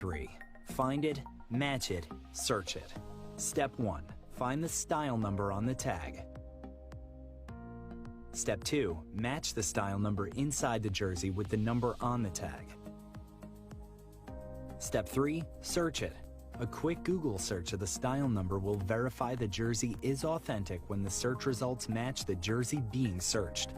3. Find it, match it, search it. Step 1. Find the style number on the tag. Step 2. Match the style number inside the jersey with the number on the tag. Step 3. Search it. A quick Google search of the style number will verify the jersey is authentic when the search results match the jersey being searched.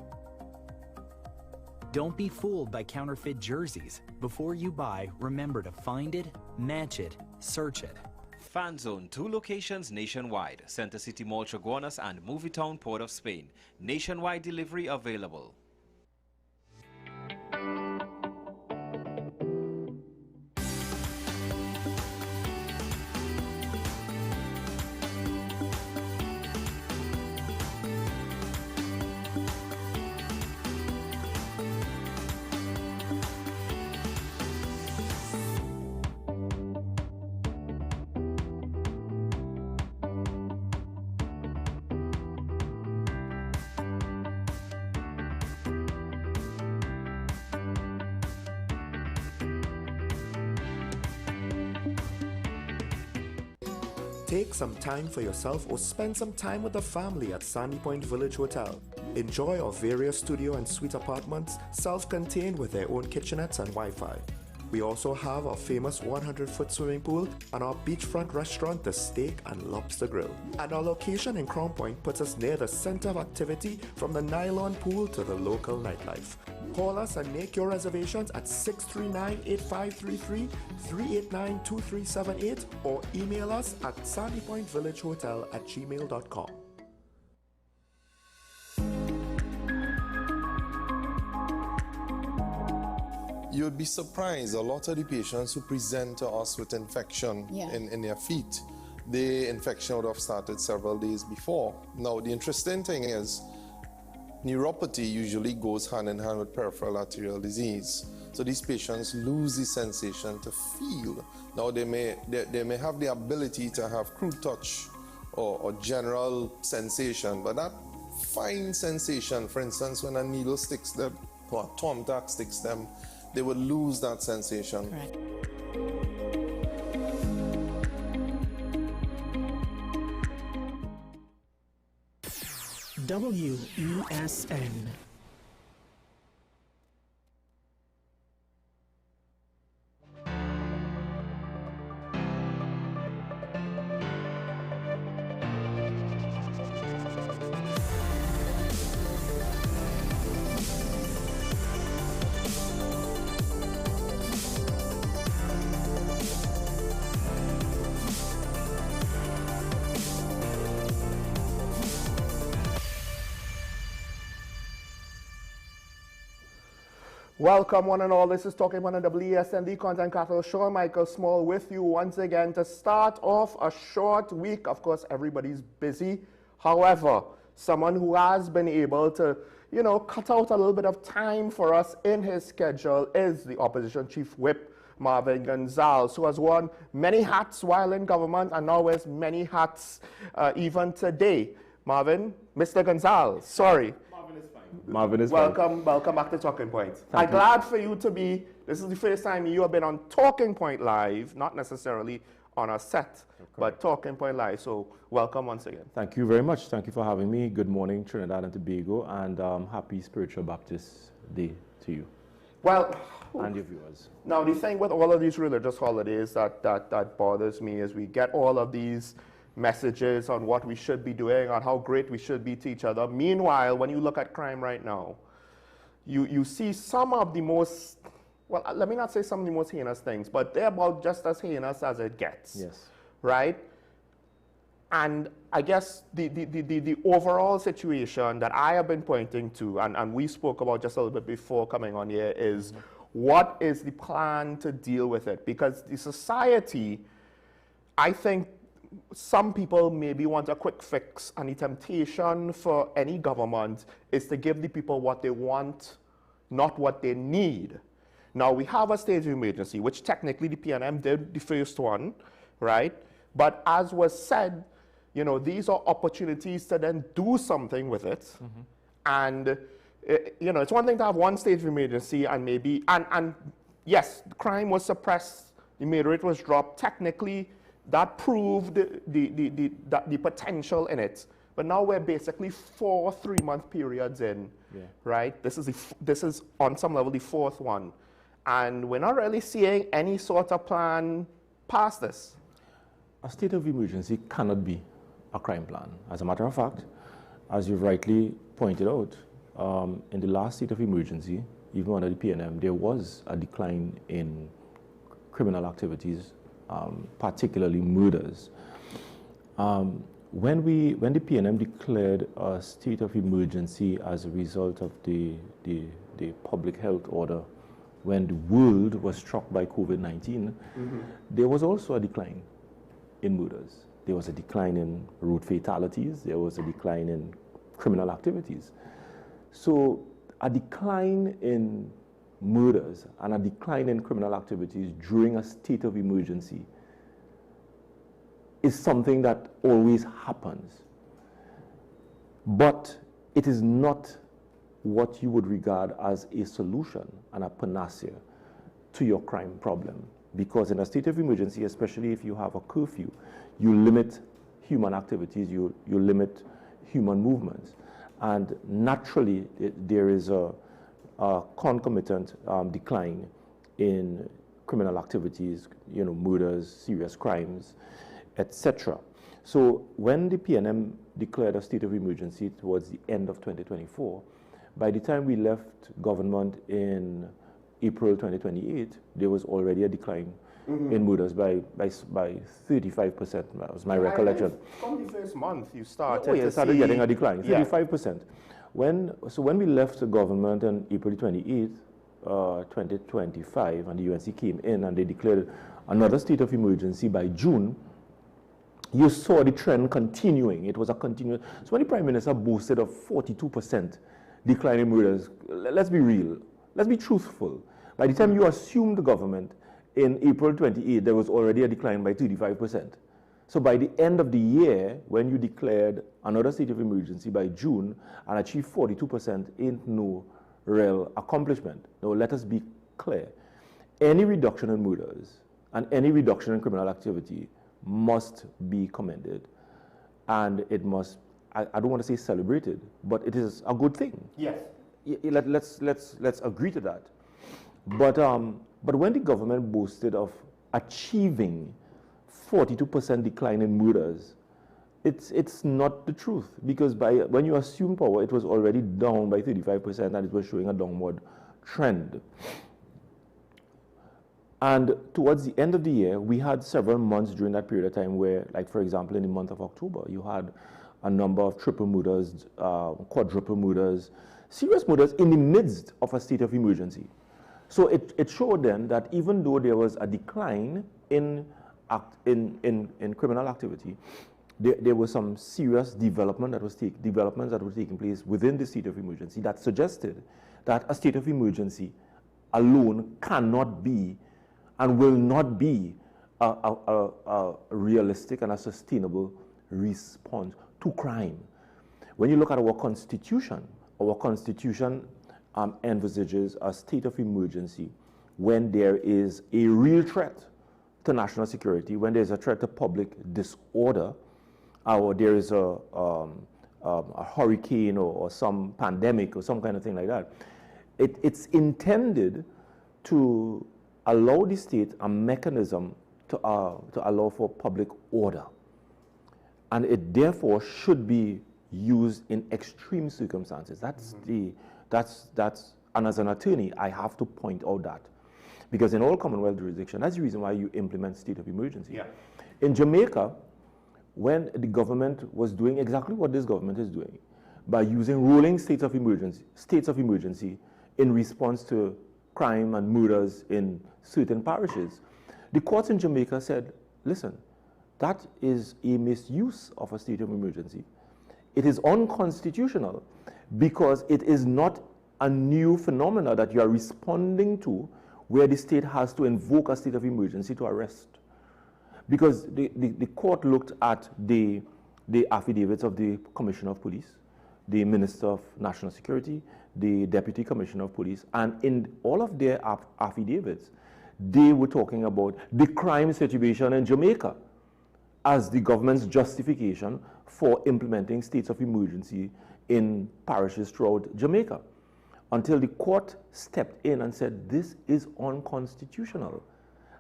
Don't be fooled by counterfeit jerseys. Before you buy, remember to find it, match it, search it. Fan Zone, 2 locations nationwide. Center City Mall, Chaguanas and Movietown, Port of Spain. Nationwide delivery available. Take some time for yourself or spend some time with the family at Sandy Point Village Hotel. Enjoy our various studio and suite apartments, self-contained with their own kitchenettes and Wi-Fi. We also have our famous 100-foot swimming pool and our beachfront restaurant, the Steak and Lobster Grill. And our location in Crown Point puts us near the center of activity from the nylon pool to the local nightlife. Call us and make your reservations at 639-8533, 389-2378 or email us at sandypointvillagehotel@gmail.com. You'd be surprised, a lot of the patients who present to us with infection in their feet, the infection would have started several days before. Now, the interesting thing is, neuropathy usually goes hand in hand with peripheral arterial disease. So these patients lose the sensation to feel. Now, they may have the ability to have crude touch or general sensation, but that fine sensation, for instance, when a needle sticks them or a thumbtack sticks them, they would lose that sensation. Correct. WESN. Welcome one and all, this is Talking Point on WESN, the Content Capital Show. Michael Small with you once again to start off a short week. Of course, everybody's busy. However, someone who has been able to, cut out a little bit of time for us in his schedule is the Opposition Chief Whip, Marvin Gonzalez, who has worn many hats while in government and now wears many hats even today. Marvin, Mr. Gonzalez, sorry. Marvin is welcome back to Talking Point. I'm glad for you to be, this is the first time you have been on Talking Point Live, not necessarily on a set, but Talking Point Live, so welcome once again. Thank you very much. Thank you for having me. Good morning, Trinidad and Tobago, and happy Spiritual Baptist Day to you. Well, and your viewers. Now, the thing with all of these religious holidays that bothers me is we get all of these messages on what we should be doing, on how great we should be to each other. Meanwhile, when you look at crime right now, you see some of the most, well, let me not say some of the most heinous things, but they're about just as heinous as it gets. Yes. Right? And I guess the overall situation that I have been pointing to, and we spoke about just a little bit before coming on here, is what is the plan to deal with it? Because the society, I think, some people maybe want a quick fix, and the temptation for any government is to give the people what they want, not what they need. Now, we have a state of emergency, which technically the PNM did the first one, right? But as was said, these are opportunities to then do something with it. And, it's one thing to have one state of emergency and maybe, and yes, crime was suppressed, the murder rate was dropped. Technically, that proved the potential in it. But now we're basically 4 3-month periods in, right? This is on some level the 4th one. And we're not really seeing any sort of plan past this. A state of emergency cannot be a crime plan. As a matter of fact, as you've rightly pointed out, in the last state of emergency, even under the PNM, there was a decline in criminal activities, particularly murders. When the PNM declared a state of emergency as a result of the public health order, when the world was struck by COVID-19, there was also a decline in murders. There was a decline in road fatalities. There was a decline in criminal activities. So a decline in murders and a decline in criminal activities during a state of emergency is something that always happens. But it is not what you would regard as a solution and a panacea to your crime problem. Because in a state of emergency, especially if you have a curfew, you limit human activities, you limit human movements. And naturally, there is a concomitant decline in criminal activities, murders, serious crimes, etc. So when the PNM declared a state of emergency towards the end of 2024, by the time we left government in April 2028, there was already a decline in murders by 35%. That was my recollection. From the first month, you started started getting a decline, 35%. When we left the government on April 28th, 2025, and the UNC came in and they declared another state of emergency by June, you saw the trend continuing. It was a continuous. So when the Prime Minister boasted of 42% decline in murders, let's be real. Let's be truthful. By the time you assumed the government in April 28, there was already a decline by 35%. So by the end of the year, when you declared another state of emergency by June and achieved 42%, ain't no real accomplishment. Now, let us be clear. Any reduction in murders and any reduction in criminal activity must be commended, and it must, I don't want to say celebrated, but it is a good thing. Yes. Let's agree to that. But when the government boasted of achieving 42% decline in murders, it's not the truth, because when you assume power, it was already down by 35% and it was showing a downward trend. And towards the end of the year, we had several months during that period of time where, like for example, in the month of October, you had a number of triple murders, quadruple murders, serious murders in the midst of a state of emergency. So it showed then that even though there was a decline in criminal activity, there was some serious developments that were taking place within the state of emergency that suggested that a state of emergency alone cannot be and will not be a realistic and a sustainable response to crime. When you look at our constitution envisages a state of emergency when there is a real threat to national security, when there is a threat to public disorder, or there is a hurricane or some pandemic or some kind of thing like that. It's intended to allow the state a mechanism to allow for public order. And it therefore should be used in extreme circumstances. And as an attorney, I have to point out that. Because in all Commonwealth jurisdictions, that's the reason why you implement state of emergency. Yeah. In Jamaica, when the government was doing exactly what this government is doing, by using rolling states of emergency in response to crime and murders in certain parishes, the courts in Jamaica said, listen, that is a misuse of a state of emergency. It is unconstitutional because it is not a new phenomena that you are responding to where the state has to invoke a state of emergency to arrest. Because the court looked at the affidavits of the Commissioner of Police, the Minister of National Security, the Deputy Commissioner of Police, and in all of their affidavits, they were talking about the crime situation in Jamaica as the government's justification for implementing states of emergency in parishes throughout Jamaica, until the court stepped in and said this is unconstitutional.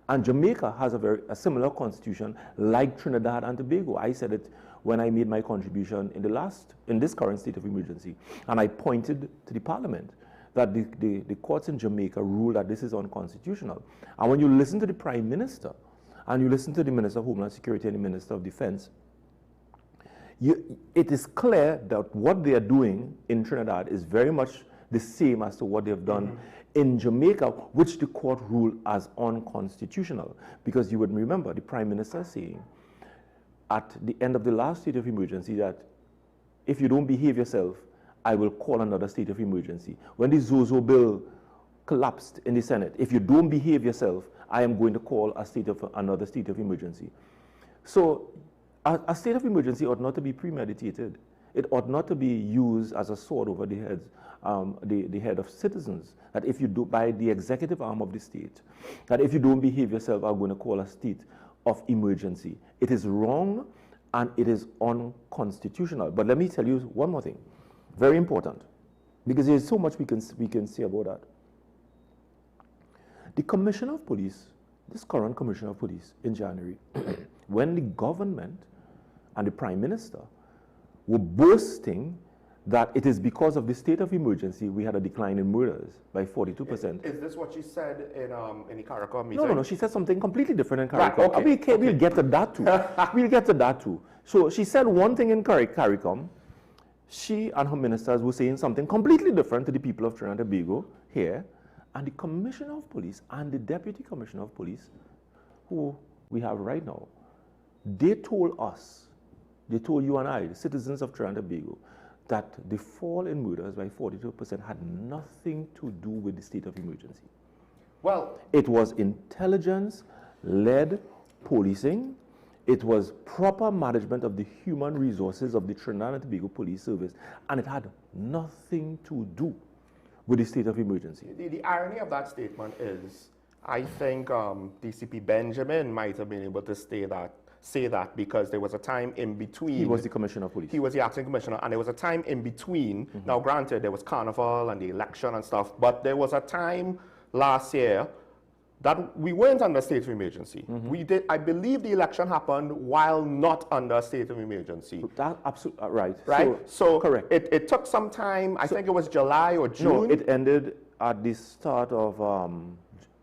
And Jamaica has a similar constitution like Trinidad and Tobago. I said it when I made my contribution in this current state of emergency, and I pointed to the parliament that the courts in Jamaica ruled that this is unconstitutional. And when you listen to the Prime Minister, and you listen to the Minister of Homeland Security and the Minister of Defense, it is clear that what they are doing in Trinidad is very much the same as to what they have done in Jamaica, which the court ruled as unconstitutional. Because you would remember the Prime Minister saying at the end of the last state of emergency that if you don't behave yourself, I will call another state of emergency. When the Zozo bill collapsed in the Senate, if you don't behave yourself, I am going to call another state of emergency. So a state of emergency ought not to be premeditated. It ought not to be used as a sword over the heads, the head of citizens. That if you do, by the executive arm of the state, that if you don't behave yourself, I'm going to call a state of emergency. It is wrong and it is unconstitutional. But let me tell you one more thing, very important, because there's so much we can say about that. The Commissioner of Police, this current Commissioner of Police in January, when the government and the Prime Minister were boasting that it is because of the state of emergency we had a decline in murders by 42%. Is this what she said in the CARICOM meeting? No, she said something completely different in CARICOM. Right, okay, We'll get to that too. We'll get to that too. So she said one thing in CARICOM. She and her ministers were saying something completely different to the people of Trinidad and Tobago here. And the Commissioner of Police and the Deputy Commissioner of Police, who we have right now, they told us, they told you and I, the citizens of Trinidad and Tobago, that the fall in murders by 42% had nothing to do with the state of emergency. Well, it was intelligence-led policing. It was proper management of the human resources of the Trinidad and Tobago Police Service, and it had nothing to do with the state of emergency. The irony of that statement is, I think DCP Benjamin might have been able to say that because there was a time in between. He was the Commissioner of Police. He was the acting commissioner, and there was a time in between. Now, granted, there was Carnival and the election and stuff, but there was a time last year that we weren't under state of emergency. I believe the election happened while not under state of emergency. That's absolutely right. Right? So correct. It took some time. I think it was July or June. No, it ended at the start of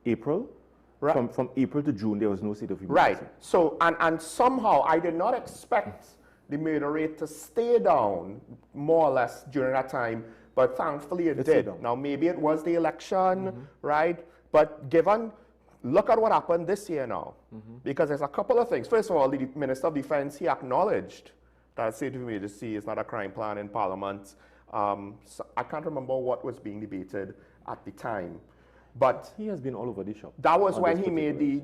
April. Right. From April to June, there was no state of emergency. Right. So, and somehow I did not expect the murder rate to stay down more or less during that time, but thankfully it did. Now, maybe it was the election, right? But look at what happened this year now, because there's a couple of things. First of all, the Minister of Defense, he acknowledged that state of emergency is not a crime plan in Parliament. So I can't remember what was being debated at the time. But he has been all over the shop. That was when he made the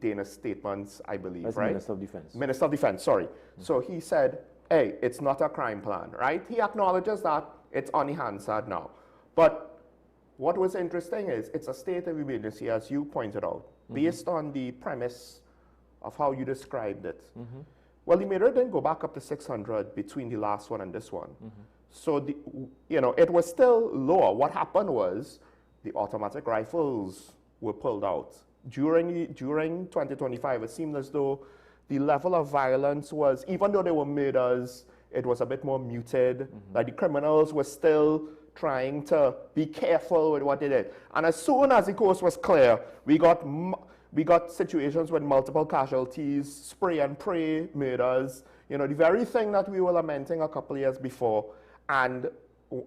Danish statements, I believe, as right? Minister of Defense. Minister of Defense, sorry. So he said, hey, it's not a crime plan, right? He acknowledges that it's on the Hansard now. But what was interesting is it's a state of emergency, as you pointed out, based on the premise of how you described it. Well, the murder didn't go back up to 600 between the last one and this one. So, it was still lower. What happened was the automatic rifles were pulled out. During 2025, it seemed as though the level of violence was, even though there were murders, it was a bit more muted. Like the criminals were still trying to be careful with what they did. And as soon as the coast was clear, we got situations with multiple casualties, spray and pray murders, the very thing that we were lamenting a couple of years before. And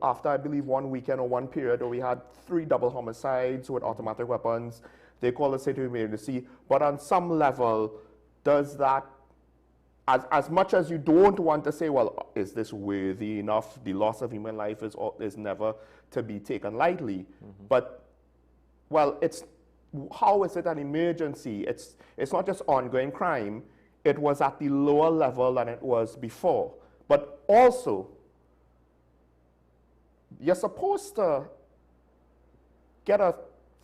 after, I believe, one weekend or one period where we had 3 double homicides with automatic weapons, they call it state of emergency. But on some level, does that, as much as you don't want to say, well, is this worthy enough? The loss of human life is never to be taken lightly. But, well, how is it an emergency? It's not just ongoing crime. It was at the lower level than it was before. But also, you're supposed to get a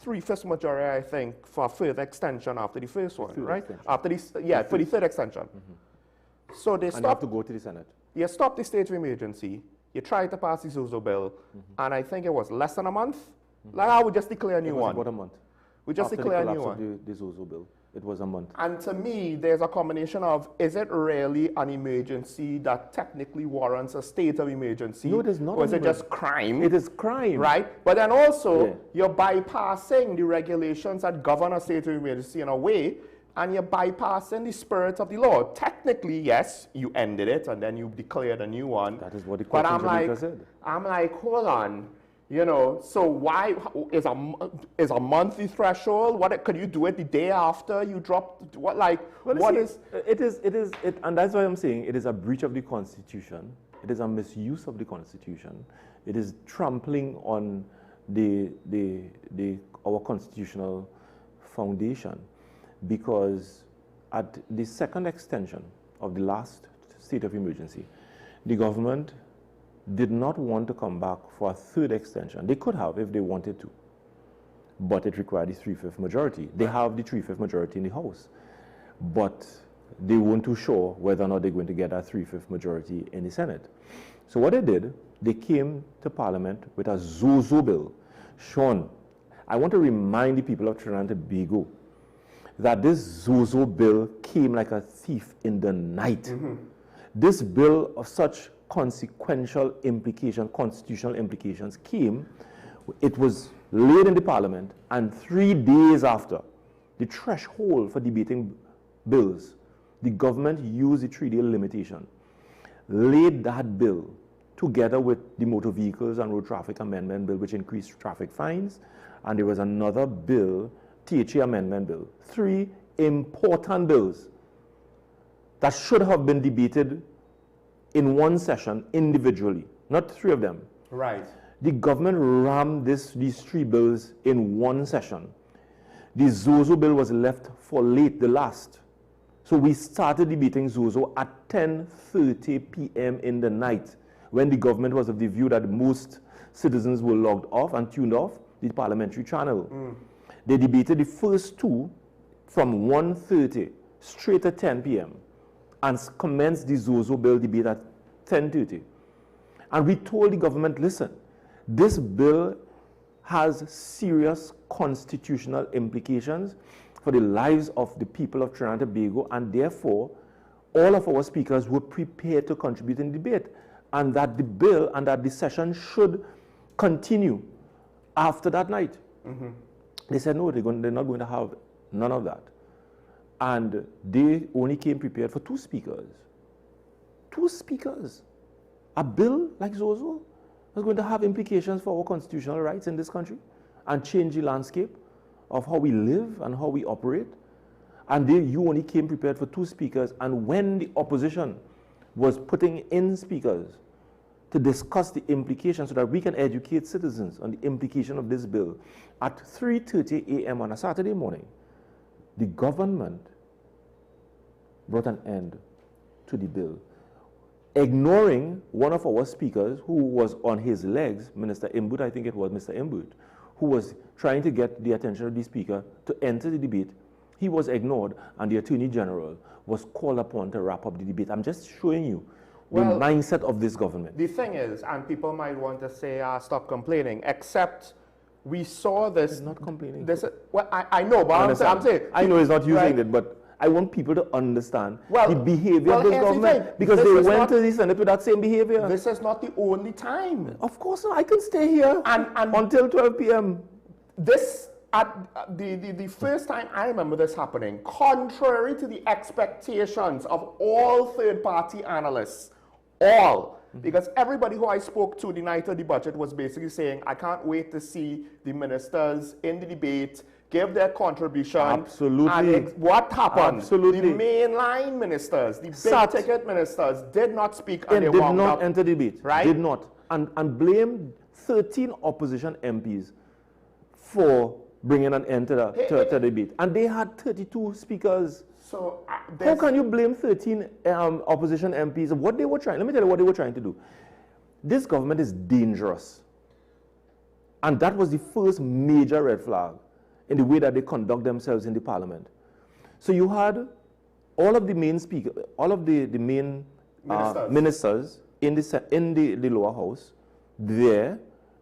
3/5 majority, I think, for further extension after the first one, Third right? extension. After this, yeah, for the third extension. So they And you have stopped. to go to the Senate. You stopped the state of emergency. You tried to pass the Zozo bill, and I think it was less than a month. Like, I would just declare a new It was one. about a month. We just After the declare a new collapse one. of the Zozo bill, it was a month. And to me, there's a combination of, is it really an emergency that technically warrants a state of emergency? No, it is not Or is an it just crime? It is crime. Right? But then also, Yeah. you're bypassing the regulations that govern a state of emergency in a way, and you're bypassing the spirit of the law. Technically, yes, you ended it, and then you declared a new one. That is what the But question I'm like, said. hold on. You know, so why is a monthly threshold? What could you do it the day after you dropped? What like Well, what see, is? and that's why I'm saying it is a breach of the Constitution. It is a misuse of the Constitution. It is trampling on our constitutional foundation, because at the second extension of the last state of emergency, the government did not want to come back for a third extension. They could have if they wanted to, but it required the 3/5 majority. They have the 3/5 majority in the House, but they weren't too sure whether or not they're going to get a 3/5 majority in the Senate. So what they did, they came to Parliament with a Zozo bill. Sean, I want to remind the people of Trinidad and Tobago that this Zozo bill came like a thief in the night. This bill of such consequential implication, constitutional implications came, it was laid in the Parliament, and 3 days after the threshold for debating bills, the government used the 3-day limitation, laid that bill together with the Motor Vehicles and Road Traffic Amendment Bill, which increased traffic fines, and there was another bill, THA Amendment Bill. 3 important bills that should have been debated in one session individually, not 3 of them. Right. The government rammed these 3 bills in one session. The Zozo bill was left for late, the last. So we started debating Zozo at 10:30 p.m. in the night, when the government was of the view that most citizens were logged off and tuned off the parliamentary channel. They debated the first 2 from 1:30 straight to 10 p.m. and commenced the Zozo bill debate at 10:30. And we told the government, listen, this bill has serious constitutional implications for the lives of the people of Trinidad and Tobago, and therefore, all of our speakers were prepared to contribute in the debate, and that the bill and that the session should continue after that night. They said, no, they're not going to have none of that. And they only came prepared for 2 speakers. 2 speakers. A bill like Zozo is going to have implications for our constitutional rights in this country and change the landscape of how we live and how we operate. And you only came prepared for 2 speakers. And when the opposition was putting in speakers to discuss the implications so that we can educate citizens on the implication of this bill, at 3:30 a.m. on a Saturday morning, the government brought an end to the bill, ignoring one of our speakers who was on his legs, Minister Imbut, I think it was Mr. Imbut, who was trying to get the attention of the speaker to enter the debate. He was ignored, and the Attorney General was called upon to wrap up the debate. I'm just showing you the mindset of this government. The thing is, and people might want to say, stop complaining, except we saw this. He's not complaining. Well, I know, but I'm saying. I know he's not using right? it, but I want people to understand Well, the behavior of well, this here's the government, thing. because This they is went not- to the Senate with that same behavior. This is not the only time. Of course not. I can stay here And until 12 p.m. This, at the first time I remember this happening, contrary to the expectations of all third-party analysts, because everybody who I spoke to the night of the budget was basically saying, I can't wait to see the ministers in the debate give their contribution. Absolutely. And what happened? Absolutely. The mainline ministers, the Sat. big-ticket ministers did not speak, And and they did warmed not up. enter the debate. Right? Did not. And blamed 13 opposition MPs for bringing an end to the debate. And they had 32 speakers. So How can you blame 13 opposition MPs? What they were trying, let me tell you what they were trying to do. This government is dangerous. And that was the first major red flag in the way that they conduct themselves in the parliament. So you had all of the main speakers, all of the main ministers in the lower house there,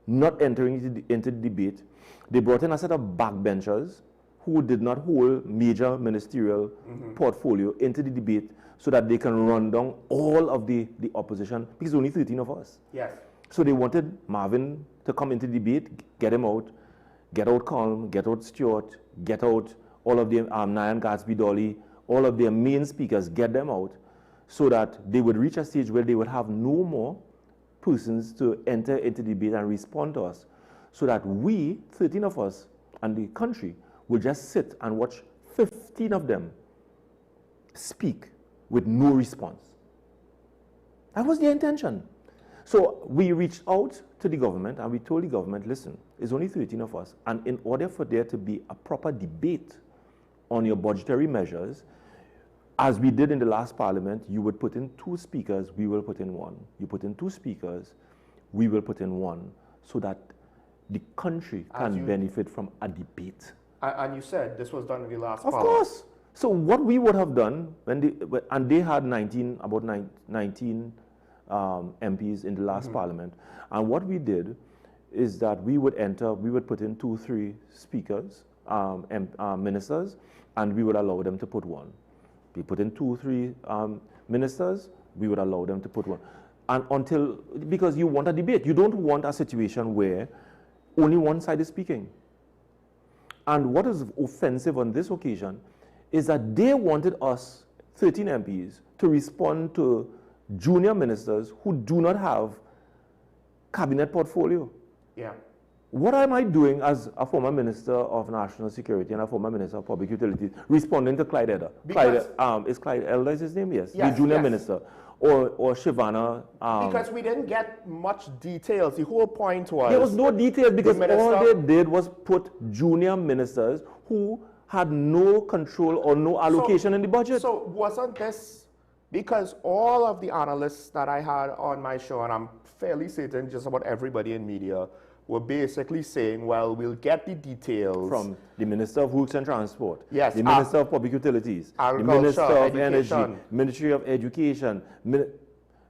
not entering into the debate. They brought in a set of backbenchers who did not hold major ministerial portfolio into the debate so that they can run down all of the opposition, because only 13 of us. Yes. So they wanted Marvin to come into the debate, get him out, get out Colm, get out Stewart, get out all of the Nyan Gatsby Dolly, all of their main speakers, get them out, so that they would reach a stage where they would have no more persons to enter into the debate and respond to us, so that we, 13 of us, and the country would just sit and watch 15 of them speak with no response. That was the intention. So we reached out to the government and we told the government, listen, it's only 13 of us, and in order for there to be a proper debate on your budgetary measures, as we did in the last parliament, you would put in 2 speakers, we will put in 1. You put in 2 speakers, we will put in 1, so that the country can benefit from a debate. And you said this was done in the last Of parliament. course. So what we would have done, and they had 19 MPs in the last parliament, and what we did is that we would put in 2-3 speakers, ministers, and we would allow them to put 1. We put in 2-3 ministers, we would allow them to put 1. And because you want a debate, you don't want a situation where only one side is speaking. And what is offensive on this occasion is that they wanted us, 13 MPs, to respond to junior ministers who do not have cabinet portfolio. Yeah. What am I doing as a former Minister of National Security and a former Minister of Public Utilities responding to Clyde Elder? Is Clyde Elder is his name? Yes. Yes, the junior yes. minister. Or Shivana. Because we didn't get much details. The whole point was... There was no details because all they did was put junior ministers who had no control or no allocation in the budget. So wasn't this... Because all of the analysts that I had on my show, and I'm fairly certain just about everybody in media, were basically saying, well, we'll get the details. From the Minister of Works and Transport, yes, the Minister of Public Utilities, the Minister of Energy, Ministry of Education,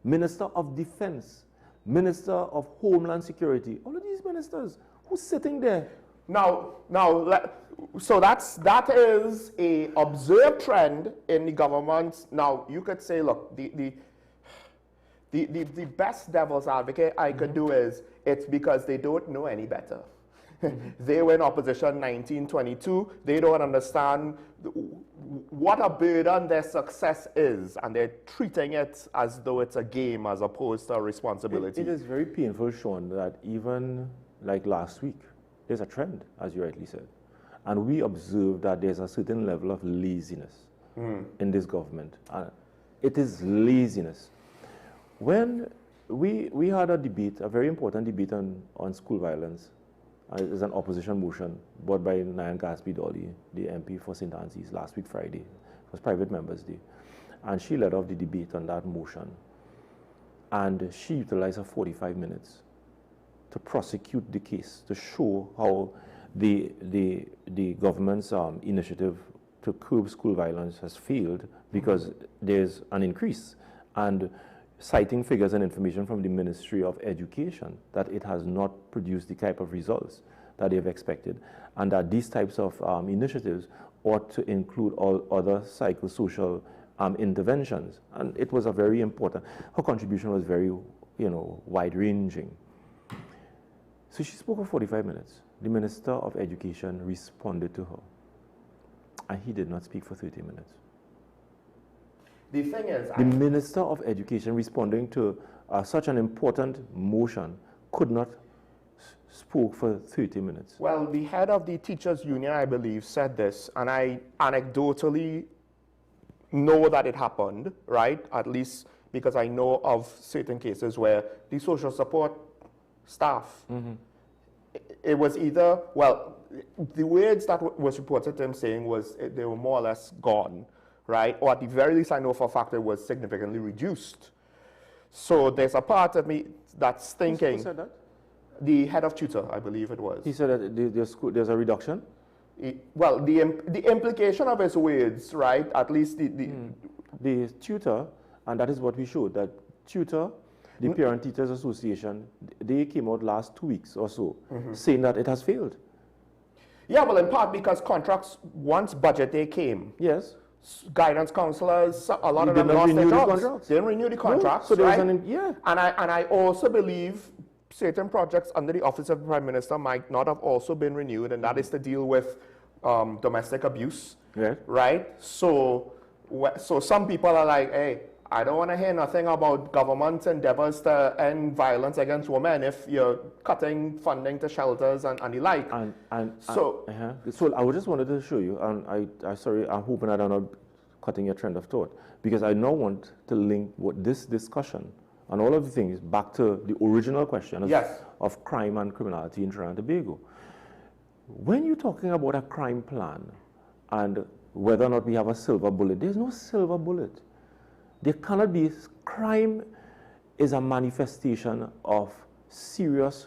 Minister of Defense, Minister of Homeland Security, all of these ministers who's sitting there. So that is a observed trend in the government. Now, you could say, look, the best devil's advocate I could do is, it's because they don't know any better. They were in opposition 1922. They don't understand what a burden their success is, and they're treating it as though it's a game as opposed to a responsibility. It is very painful, Sean, that even like last week, there's a trend, as you rightly said. And we observe that there's a certain level of laziness in this government. It is laziness. When we had a debate, a very important debate on school violence. It's an opposition motion brought by Nyan Gatsby Dolly, the MP for St. Anne's last week Friday. It was Private Members' Day. And she led off the debate on that motion. And she utilized her 45 minutes to prosecute the case, to show how the government's initiative to curb school violence has failed because there's an increase. And citing figures and information from the Ministry of Education that it has not produced the type of results that they've expected, and that these types of initiatives ought to include all other psychosocial interventions. And it was a very important, her contribution was very, wide-ranging. So she spoke for 45 minutes. The Minister of Education responded to her, and he did not speak for 30 minutes. The thing is... The Minister of Education responding to such an important motion could not spoke for 30 minutes. Well, the head of the teachers union, I believe, said this, and I anecdotally know that it happened, right? At least because I know of certain cases where the social support staff, it was either, well, the words that was reported to him saying was they were more or less gone, right? Or at the very least, I know for a fact it was significantly reduced. So there's a part of me that's thinking... Who said that? The head of tutor, I believe it was. He said that there's a reduction? Well, the implication of his words, right? At least the tutor, and that is what we showed, that tutor, the Parent Teachers Association, they came out last 2 weeks or so saying that it has failed. Yeah, well, in part because contracts, once budget day came, yes, guidance counselors, a lot of they them lost their jobs. Contracts. They didn't renew the contracts, no, so there right? was yeah. And I also believe certain projects under the Office of the Prime Minister might not have also been renewed, and that is to deal with domestic abuse, right? So some people are like, hey, I don't want to hear nothing about government endeavors to end violence against women if you're cutting funding to shelters and the like. So I just wanted to show you, and I sorry, I'm hoping that I'm not cutting your trend of thought, because I now want to link what this discussion and all of the things back to the original question of crime and criminality in Trinidad and Tobago. When you're talking about a crime plan and whether or not we have a silver bullet, there's no silver bullet. There cannot be. Crime is a manifestation of serious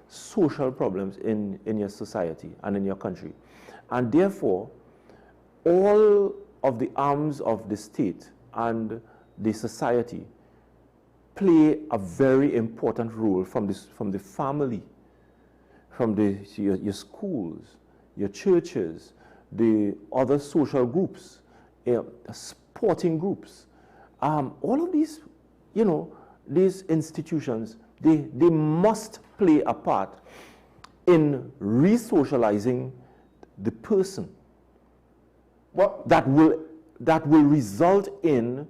social problems in your society and in your country. And therefore, all of the arms of the state and the society play a very important role from the family, from your schools, your churches, the other social groups, sporting groups. All of these, these institutions, they must play a part in re-socializing the person. That will result in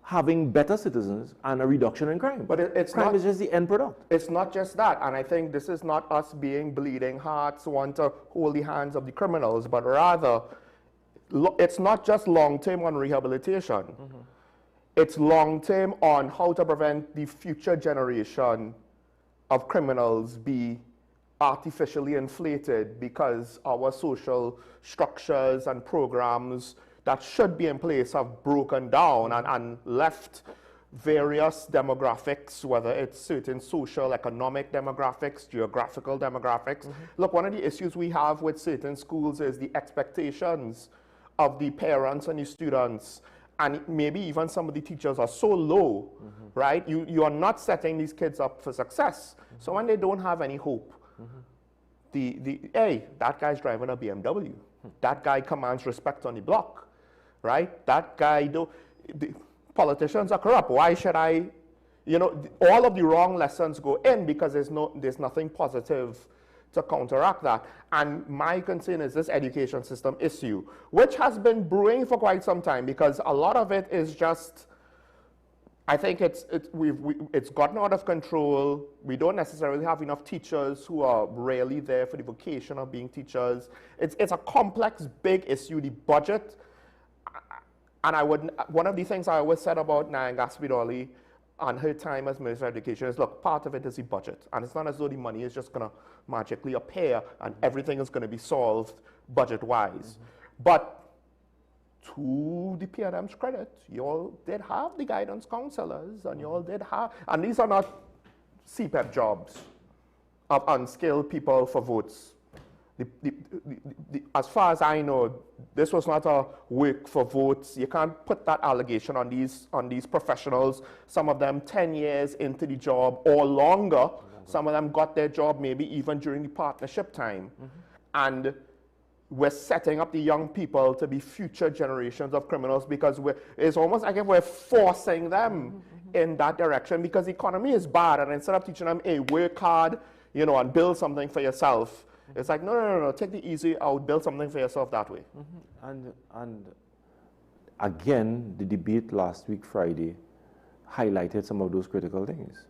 having better citizens and a reduction in crime. But crime is just the end product. It's not just that, and I think this is not us being bleeding hearts, want to hold the hands of the criminals, but rather, it's not just long-term on rehabilitation. It's long-term on how to prevent the future generation of criminals be artificially inflated because our social structures and programs that should be in place have broken down and left various demographics, whether it's certain social, economic demographics, geographical demographics. Look, one of the issues we have with certain schools is the expectations of the parents and the students, and maybe even some of the teachers are so low, right? You are not setting these kids up for success. So when they don't have any hope, hey, that guy's driving a BMW. That guy commands respect on the block, right? That guy, the politicians are corrupt. Why should I, all of the wrong lessons go in because there's nothing positive to counteract that. And my concern is this education system issue, which has been brewing for quite some time, because a lot of it is just, I think it's gotten out of control. We don't necessarily have enough teachers who are really there for the vocation of being teachers. It's a complex, big issue, the budget. And one of the things I always said about Nyan Gaspidoli and her time as Minister of Education is, look, part of it is the budget. And it's not as though the money is just going to magically appear and everything is going to be solved budget-wise. But to the PNM's credit, you all did have the guidance counselors, and you all did have, and these are not CPEP jobs of unskilled people for votes. As far as I know, this was not a work for votes. You can't put that allegation on these professionals. Some of them 10 years into the job or longer. Some of them got their job maybe even during the partnership time. And we're setting up the young people to be future generations of criminals, because it's almost like if we're forcing them in that direction, because the economy is bad, and instead of teaching them, hey, work hard, and build something for yourself, it's like, no, take the easy out, build something for yourself that way. And again, the debate last week, Friday, highlighted some of those critical things.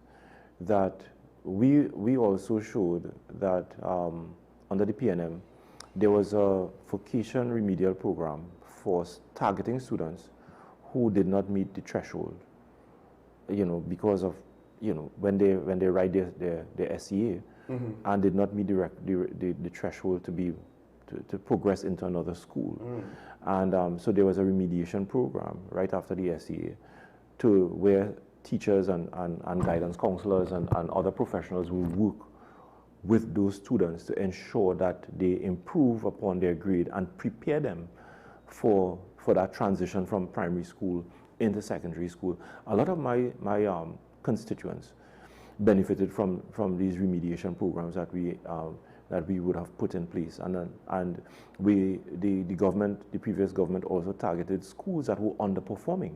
That we also showed that under the PNM, there was a vocation remedial program for targeting students who did not meet the threshold, because of, when they write their SEA, and did not meet the threshold to progress into another school. And so there was a remediation program right after the SEA where teachers and guidance counselors and other professionals will work with those students to ensure that they improve upon their grade and prepare them for that transition from primary school into secondary school. A lot of my constituents benefited from these remediation programs that we would have put in place, and the previous government also targeted schools that were underperforming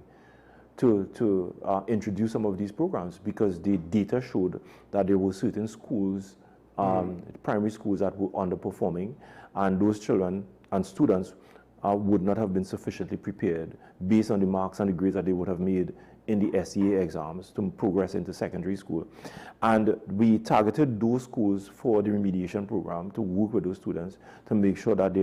to introduce some of these programs, because the data showed that there were certain schools, primary schools, that were underperforming, and those children and students would not have been sufficiently prepared based on the marks and the grades that they would have made in the SEA exams to progress into secondary school. And we targeted those schools for the remediation program to work with those students to make sure that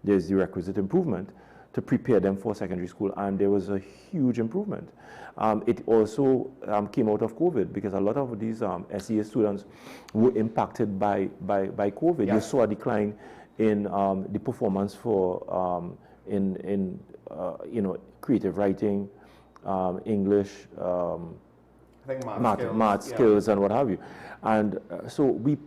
there's the requisite improvement to prepare them for secondary school, and there was a huge improvement. It also came out of COVID, because a lot of these SEA students were impacted by COVID. Yeah. You saw a decline in the performance for in creative writing, English, I think math skills, and what have you. And so we,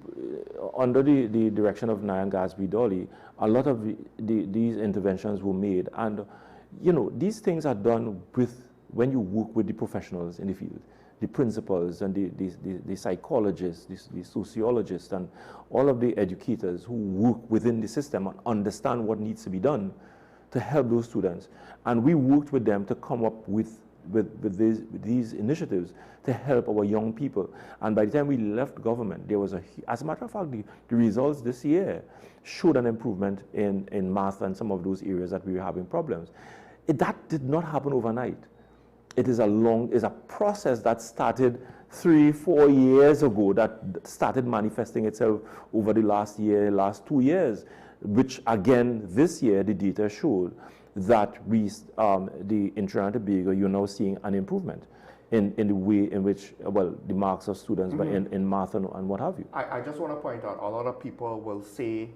under the direction of Nyan Gatsby Dolly, a lot of these interventions were made. And these things are done when you work with the professionals in the field, the principals and the psychologists, the sociologists, and all of the educators who work within the system and understand what needs to be done to help those students. And we worked with them to come up with these initiatives to help our young people. And by the time we left government, there was as a matter of fact, the results this year showed an improvement in math and some of those areas that we were having problems. That did not happen overnight. It is a process that started 3-4 years ago, that started manifesting itself over the last 2 years, which again, this year, the data showed that in Trinidad and Tobago, you're now seeing an improvement in the way in which, the marks of students, but in math and what have you. I just want to point out, a lot of people will say,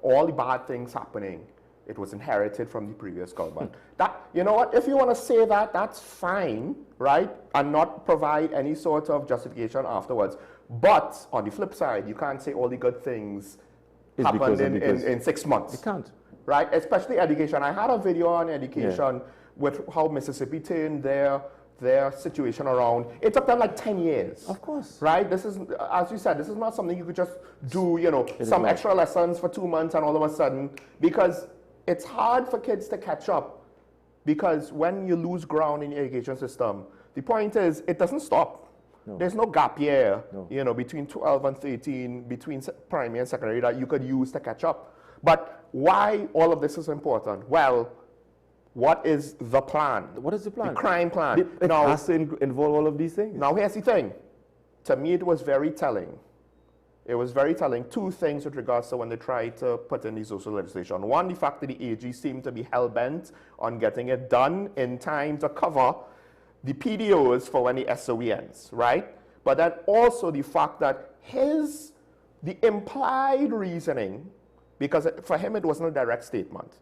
all the bad things happening, it was inherited from the previous government. That, what, if you want to say that, that's fine, right? And not provide any sort of justification afterwards. But on the flip side, you can't say all the good things happened in 6 months. You can't. Right, especially education. I had a video on education with how Mississippi turned their situation around. It took them like 10 years. Of course. Right? This is, as you said, this is not something you could just do, some extra lessons for 2 months and all of a sudden, because it's hard for kids to catch up, because when you lose ground in the education system, the point is it doesn't stop. No. There's no gap year, between 12 and 13, between primary and secondary, that you could use to catch up. But why all of this is important? Well, what is the plan? What is the plan? The crime plan. It has to involve all of these things. Now, here's the thing. To me, it was very telling. It was very telling. Two things with regards to when they tried to put in the social legislation. One, the fact that the AG seemed to be hell-bent on getting it done in time to cover the PDOs for when the SOE ends, right? But then also the fact that the implied reasoning, because for him it wasn't a direct statement.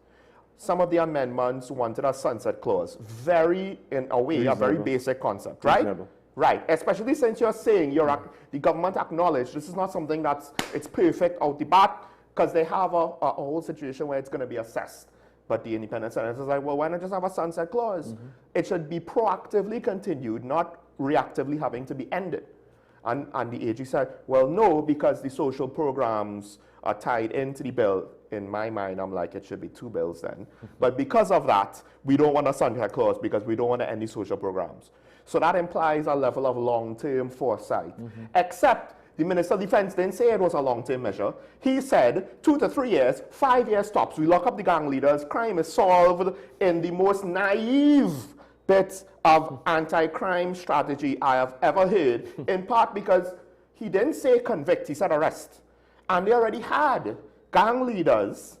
Some of the amendments wanted a sunset clause. In a way, a very basic concept, right? Reasonable. Right, especially since you're saying the government acknowledged this is not something it's perfect out the bat, because they have a whole situation where it's going to be assessed. But the independent senators are like, well, why not just have a sunset clause? It should be proactively continued, not reactively having to be ended. And the AG said, well, no, because the social programs are tied into the bill. In my mind, I'm like, it should be 2 bills then. But because of that, we don't want a sunset clause, because we don't want to end the social programs. So that implies a level of long-term foresight. Except the Minister of Defense didn't say it was a long-term measure. He said 2 to 3 years, 5 years tops. We lock up the gang leaders, crime is solved in the most naive bit of anti-crime strategy I have ever heard, in part because he didn't say convict, he said arrest. And they already had gang leaders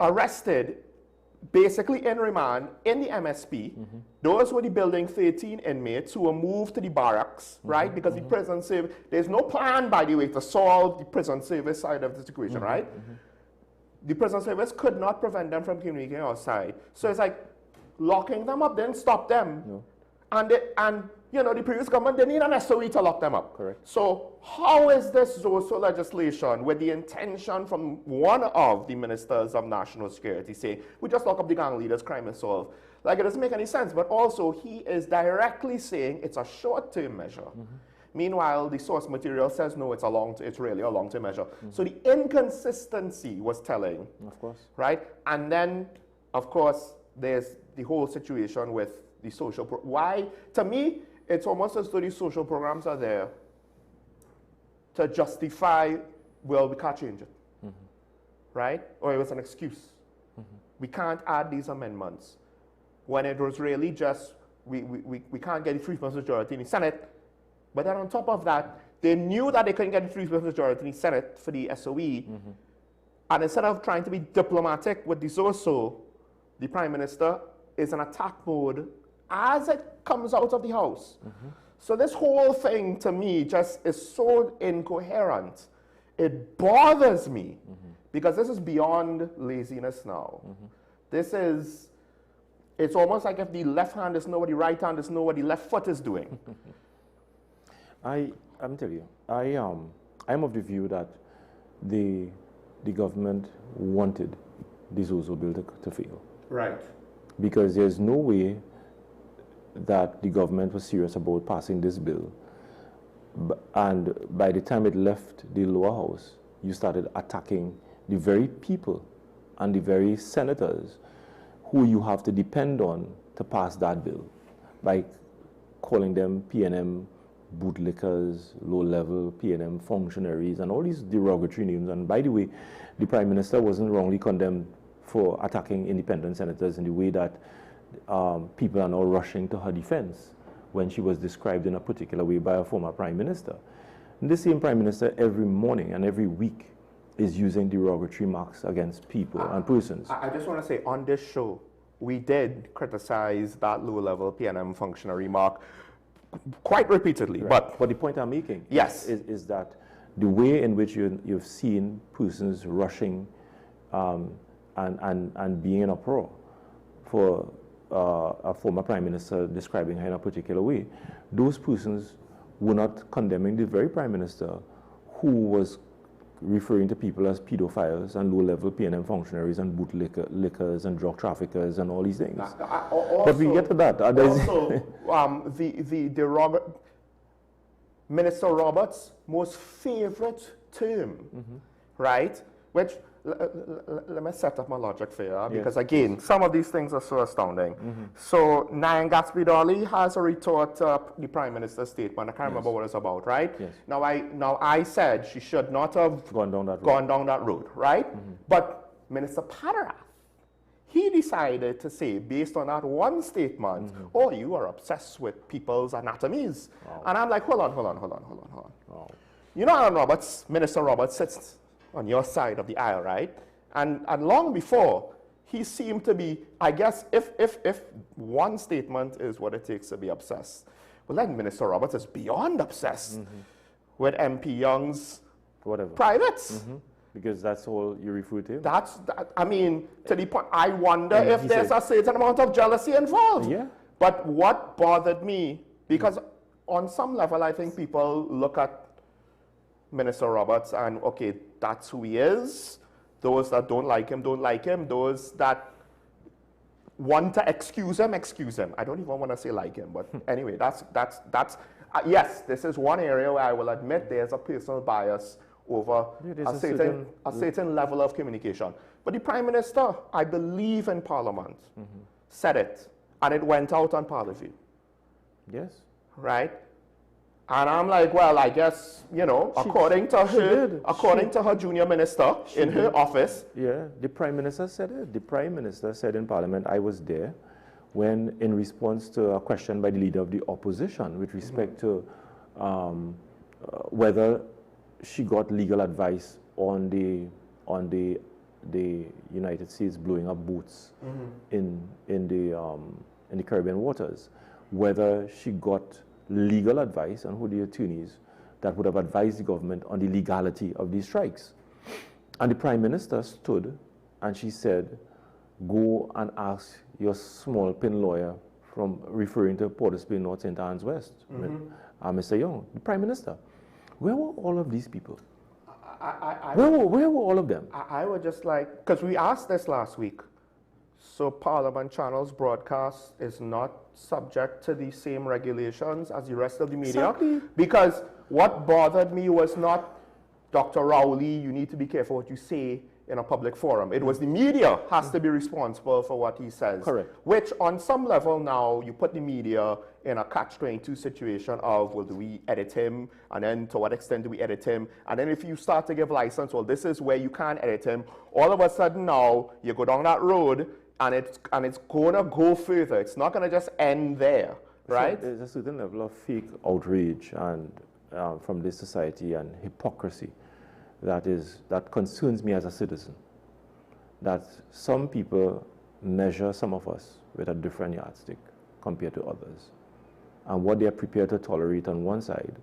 arrested, basically in remand, in the MSP. Those were the building 13 inmates who were moved to the barracks, right? Because the prison service, there's no plan, by the way, to solve the prison service side of the situation, right? The prison service could not prevent them from communicating outside. So it's like, locking them up didn't stop them. No. And you know, the previous government didn't need an SOE to lock them up. Correct. So how is this ZOSO legislation with the intention from one of the ministers of national security saying, we just lock up the gang leaders, crime is solved? Like, it doesn't make any sense. But also, he is directly saying it's a short-term measure. Meanwhile, the source material says, no, it's really a long-term measure. So the inconsistency was telling. Of course. Right? And then, of course, there's the whole situation with the social why, to me, it's almost as though these social programs are there to justify, well, we can't change it. Right? Or it was an excuse. We can't add these amendments. When it was really just, we can't get a 3/4 majority in the Senate. But then on top of that, they knew that they couldn't get a 3/4 majority in the Senate for the SOE. And instead of trying to be diplomatic with the ZOSO, the Prime Minister is in attack mode as it comes out of the House. So this whole thing, to me, just is so incoherent. It bothers me because this is beyond laziness now. This is, it's almost like if the left hand doesn't know what the right hand doesn't know what the left foot is doing. I'm telling you, I'm of the view that the government wanted the ZOSO bill to fail. Right. Because there's no way that the government was serious about passing this bill. And by the time it left the lower house, you started attacking the very people and the very senators who you have to depend on to pass that bill by calling them PNM bootlickers, low-level PNM functionaries, and all these derogatory names. And by the way, the Prime Minister wasn't wrongly condemned for attacking independent senators in the way that people are now rushing to her defense when she was described in a particular way by a former Prime Minister. And this same Prime Minister every morning and every week is using derogatory marks against people and persons. I just want to say, on this show, we did criticize that low-level PNM functionary mark quite repeatedly. Right. But the point I'm making is that the way in which you've seen persons rushing and being in uproar for a former Prime Minister describing her in a particular way, those persons were not condemning the very Prime Minister who was referring to people as pedophiles and low-level PNM functionaries and bootlickers and drug traffickers and all these things. Also, but we get to that. Minister Roberts' most favorite term, right? Which, let me set up my logic for you, because again, some of these things are so astounding. So, Nyan Gatsby-Dolly has a retort to the Prime Minister's statement. I can't remember what it's about, right? Now I said she should not have gone down that road, right? But Minister Patterath, he decided to say, based on that one statement, oh, you are obsessed with people's anatomies. And I'm like, hold on. You know, Alan Roberts, Minister Roberts sits on your side of the aisle, right? And long before, he seemed to be, I guess, if one statement is what it takes to be obsessed, well, then Minister Roberts is beyond obsessed with MP Young's privates. Because that's all you refer to? I mean, to the point, I wonder if there's a certain amount of jealousy involved. Yeah. But what bothered me, because on some level, I think people look at Minister Roberts and, okay, that's who he is. Those that don't like him, don't like him. Those that want to excuse him. I don't even want to say like him, but anyway, that's yes, this is one area where I will admit there's a personal bias over a certain level of communication. But the Prime Minister, I believe in Parliament, said it, and it went out on Parliament. Yes. Right? And I'm like, well, I guess, you know, according to her junior minister in her office. Yeah, the Prime Minister said it. The Prime Minister said in Parliament, I was there, when in response to a question by the leader of the opposition with respect to whether she got legal advice on the United States blowing up boats in the Caribbean waters, whether she got legal advice and who the attorneys that would have advised the government on the legality of these strikes. And the Prime Minister stood and she said, go and ask your small pin lawyer from referring to Port of Spain North, St. Anne's West. Mr. Young, the Prime Minister. Where were all of these people? Where were all of them? I would just like, because we asked this last week, so Parliament Channel's broadcast is not subject to the same regulations as the rest of the media. Exactly. Because what bothered me was not, Dr. Rowley, you need to be careful what you say in a public forum. It was the media has to be responsible for what he says. Correct. Which on some level now, you put the media in a catch-22 situation of, well, do we edit him? And then to what extent do we edit him? And then if you start to give license, well, this is where you can't edit him. All of a sudden now, you go down that road and it's going to go further. It's not going to just end there, right? So there's a certain level of fake outrage and from this society and hypocrisy that concerns me as a citizen. That some people measure some of us with a different yardstick compared to others. And what they are prepared to tolerate on one side,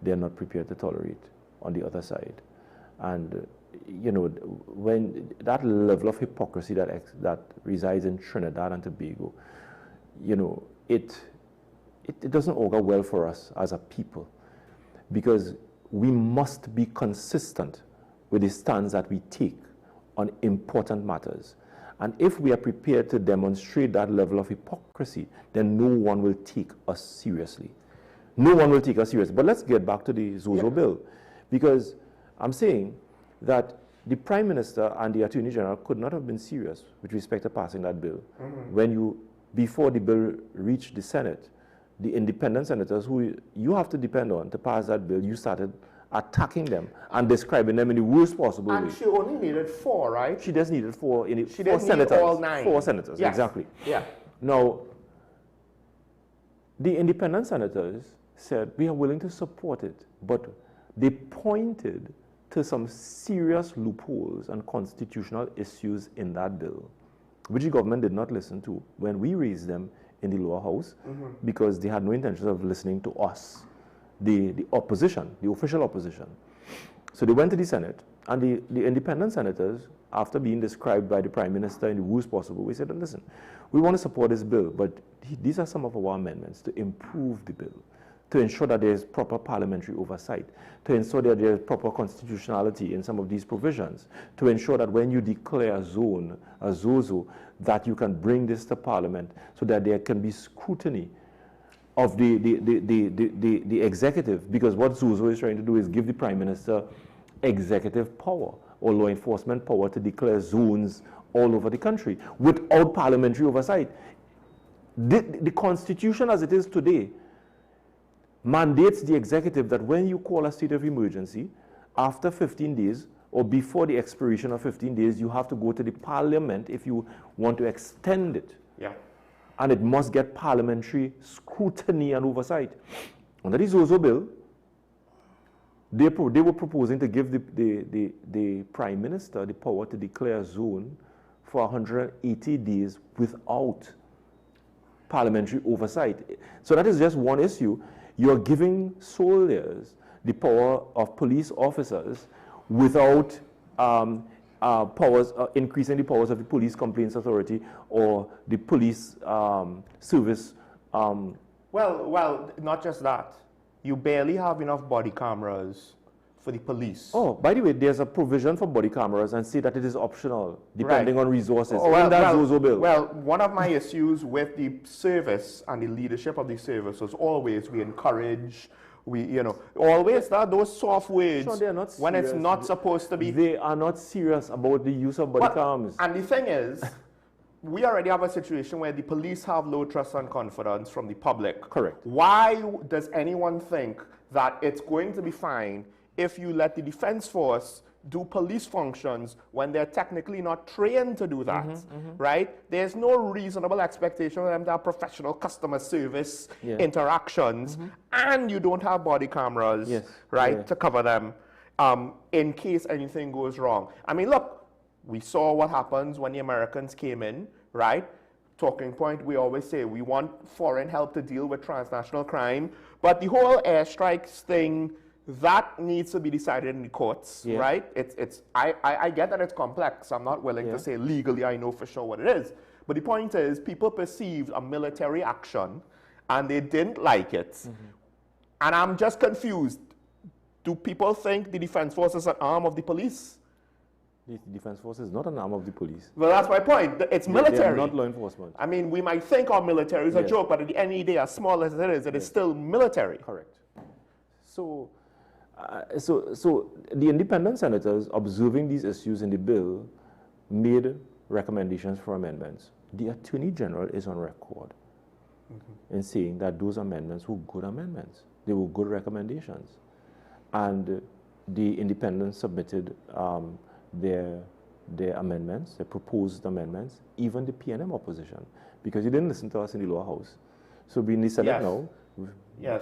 they are not prepared to tolerate on the other side. And you know, when that level of hypocrisy that resides in Trinidad and Tobago, you know, it doesn't augur well for us as a people, because we must be consistent with the stance that we take on important matters. And if we are prepared to demonstrate that level of hypocrisy, then no one will take us seriously. No one will take us seriously. But let's get back to the Zozo bill, because I'm saying that the Prime Minister and the Attorney General could not have been serious with respect to passing that bill. When before the bill reached the Senate, the independent senators who you have to depend on to pass that bill, you started attacking them and describing them in the worst possible way. And she only needed 4, right? She just needed 4 she didn't senators. Need all 9. 4 senators, yes. Exactly. Yeah. Now, the independent senators said, we are willing to support it, but they pointed to some serious loopholes and constitutional issues in that bill, which the government did not listen to when we raised them in the lower house, because they had no intention of listening to us, the opposition, the official opposition. So they went to the Senate, and the independent senators, after being described by the Prime Minister in the worst possible way, said, listen, we want to support this bill, but these are some of our amendments to improve the bill, to ensure that there is proper parliamentary oversight, to ensure that there is proper constitutionality in some of these provisions, to ensure that when you declare a zone, a ZOZO, that you can bring this to Parliament so that there can be scrutiny of the executive, because what ZOZO is trying to do is give the Prime Minister executive power or law enforcement power to declare zones all over the country without parliamentary oversight. The Constitution as it is today mandates the executive that when you call a state of emergency, after 15 days or before the expiration of 15 days, you have to go to the Parliament if you want to extend it. Yeah. And it must get parliamentary scrutiny and oversight. Under the ZOZO bill, they were proposing to give the Prime Minister the power to declare a zone for 180 days without parliamentary oversight. So that is just one issue. You're giving soldiers the power of police officers without increasing the powers of the Police Complaints Authority or the police service. Well, not just that. You barely have enough body cameras for the police. Oh, by the way, there's a provision for body cameras and say that it is optional, depending on resources. In that ZOZO bill. Well, one of my issues with the service and the leadership of the service was always we encourage, always that those soft words when it's not supposed to be. They are not serious about the use of body cams. And the thing is, we already have a situation where the police have low trust and confidence from the public. Correct. Why does anyone think that it's going to be fine if you let the defense force do police functions when they're technically not trained to do that, right? There's no reasonable expectation of them to have professional customer service interactions, and you don't have body cameras, to cover them in case anything goes wrong. I mean, look, we saw what happens when the Americans came in, right? Talking point, we always say we want foreign help to deal with transnational crime, but the whole airstrikes thing, that needs to be decided in the courts, right? I get that it's complex. I'm not willing to say legally I know for sure what it is. But the point is, people perceived a military action and they didn't like it. And I'm just confused. Do people think the Defense Force is an arm of the police? The Defense Force is not an arm of the police. Well, that's my point. It's military. They are not law enforcement. I mean, we might think our military is a joke, but at the end of the day, as small as it is still military. Correct. So, so the independent senators, observing these issues in the bill, made recommendations for amendments. The Attorney General is on record in saying that those amendments were good amendments. They were good recommendations. And the independents submitted their amendments, their proposed amendments, even the PNM opposition, because you didn't listen to us in the lower house. So being in the Senate now,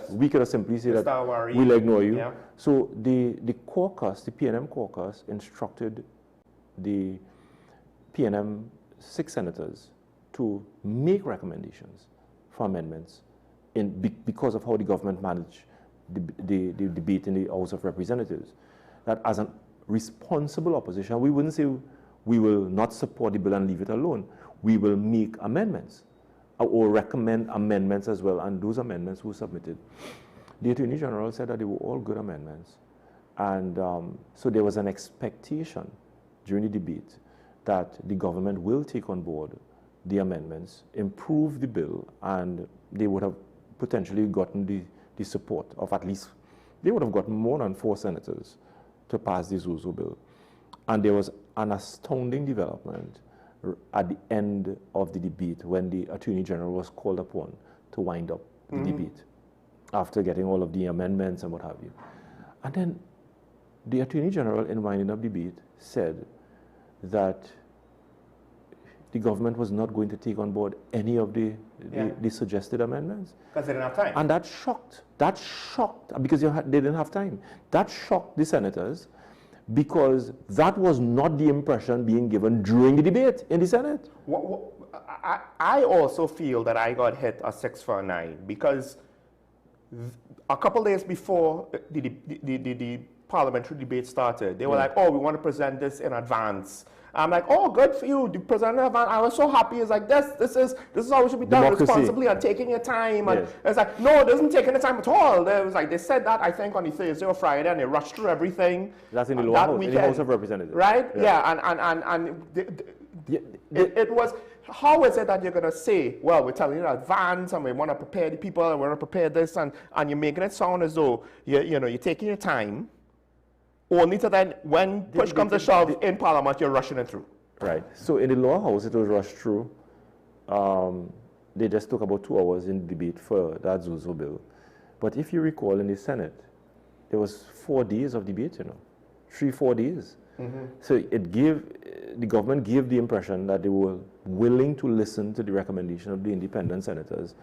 we could have simply said that we'll ignore you. So the caucus, the PNM caucus, instructed the PNM 6 senators to make recommendations for amendments because of how the government managed the debate in the House of Representatives. That as a responsible opposition, we wouldn't say we will not support the bill and leave it alone. We will make amendments or recommend amendments as well, and those amendments were submitted. The Attorney General said that they were all good amendments. And so there was an expectation during the debate that the government will take on board the amendments, improve the bill, and they would have potentially gotten the support of at least, they would have gotten more than 4 senators to pass the Zozo bill. And there was an astounding development at the end of the debate when the Attorney General was called upon to wind up the debate after getting all of the amendments and what have you. And then the Attorney General, in winding up the debate, said that the government was not going to take on board any of the suggested amendments. Because they didn't have time. And that shocked, because they didn't have time. That shocked the senators because that was not the impression being given during the debate in the Senate. I also feel that I got hit a 6 for a 9 because a couple days before the parliamentary debate started, they were like, oh, we want to present this in advance. I'm like, oh, good for you. The president, I was so happy. It's like, this is how it should be done responsibly and taking your time. And it's like, no, it isn't taking the time at all. It was like, they said that, I think, on the Thursday or Friday, and they rushed through everything. That's in the lower house, in the House of Representatives. Right? It was, how is it that you're going to say, well, we're telling you in advance, and we want to prepare the people, and we want to prepare this, and you're making it sound as though, you're taking your time, only to then, when push comes to shove in Parliament, you're rushing it through. Right. So in the lower house, it was rushed through. They just took about 2 hours in debate for that Zozo bill. But if you recall, in the Senate, there was 4 days of debate, 3-4 days. So the government gave the impression that they were willing to listen to the recommendation of the independent senators,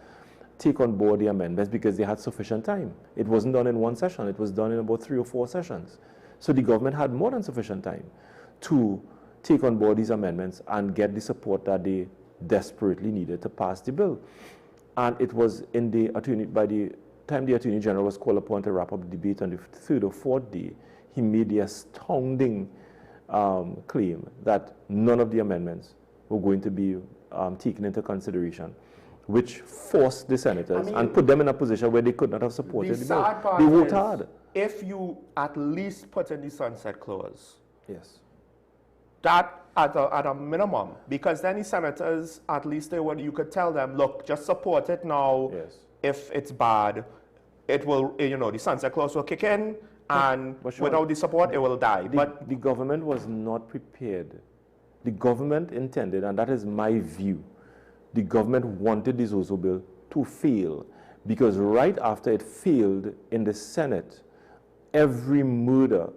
take on board the amendments because they had sufficient time. It wasn't done in 1 session. It was done in about 3 or 4 sessions. So the government had more than sufficient time to take on board these amendments and get the support that they desperately needed to pass the bill. And it was by the time the Attorney General was called upon to wrap up the debate on the 3rd or 4th day, he made the astounding claim that none of the amendments were going to be taken into consideration, which forced the senators and put them in a position where they could not have supported the bill. They worked hard. If you at least put in the sunset clause, that at a minimum, because then the senators, at least you could tell them, look, just support it now. If it's bad, it will, the sunset clause will kick in, and without the support, it will die. But the government was not prepared. The government intended, and that is my view, the government wanted the Zozo bill to fail, because right after it failed in the Senate, every murder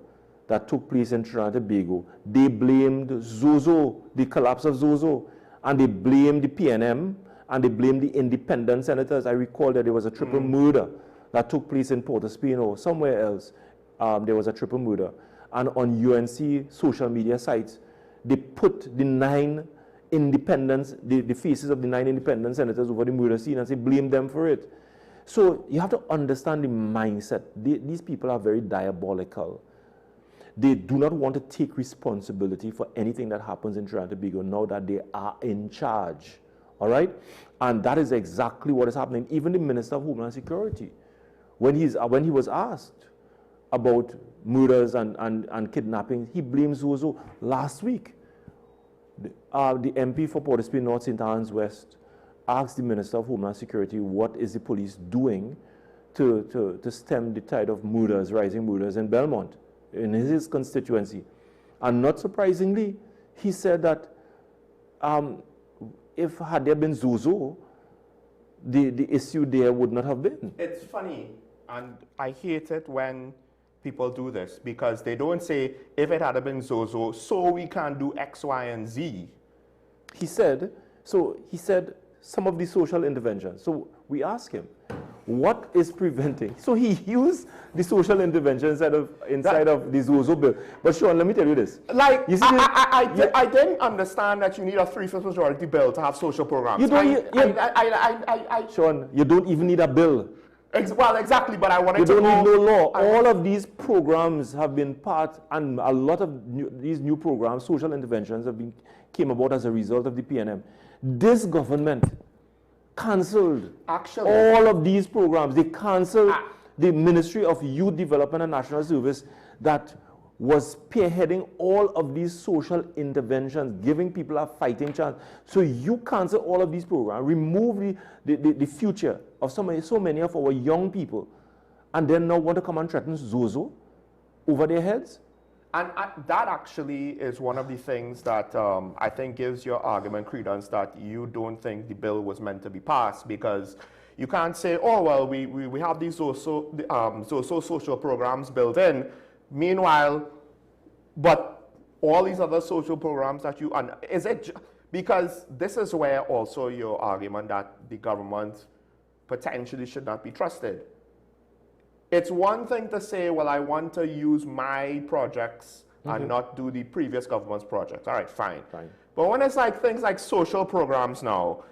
that took place in Trinidad and Tobago, they blamed Zozo, the collapse of Zozo, and they blamed the PNM, and they blamed the independent senators. I recall that there was a triple murder that took place in Port of Spain or somewhere else. There was a triple murder. And on UNC social media sites, they put the 9 independents, the faces of the 9 independent senators over the murder scene and say, blame them for it. So you have to understand the mindset. These people are very diabolical. They do not want to take responsibility for anything that happens in Trinidad and Tobago now that they are in charge. All right? And that is exactly what is happening. Even the Minister of Homeland Security, when he was asked about murders and kidnapping, he blamed Zozo last week. The MP for Port of Spain North St. Helens West asked the Minister of Homeland Security what is the police doing to stem the tide of murders, rising murders in Belmont, in his constituency. And not surprisingly, he said that if had there been Zozo, the issue there would not have been. It's funny, and I hate it when people do this, because they don't say, if it had been Zozo, so we can do X, Y, and Z. He said some of the social interventions. So we asked him, what is preventing? So he used the social intervention inside of the Zozo bill. But Sean, let me tell you this. Like, you see I didn't understand that you need a 3/5 majority bill to have social programs. You don't, Sean, you don't even need a bill. Well, exactly, but I wanted to know. You don't need no law. All of these programs have been part, and a lot of these new programs, social interventions, came about as a result of the PNM. This government cancelled all of these programs. They cancelled the Ministry of Youth Development and National Service that was spearheading all of these social interventions, giving people a fighting chance. So you cancel all of these programs, remove the future of so many of our young people, and then now want to come and threaten Zozo over their heads? And that actually is one of the things that I think gives your argument credence that you don't think the bill was meant to be passed, because you can't say, oh, well, we have these social programs built in. Meanwhile, but all these other social programs that you, because this is where also your argument that the government potentially should not be trusted. It's one thing to say, well, I want to use my projects and not do the previous government's projects. All right, fine. But when it's like things like social programs now,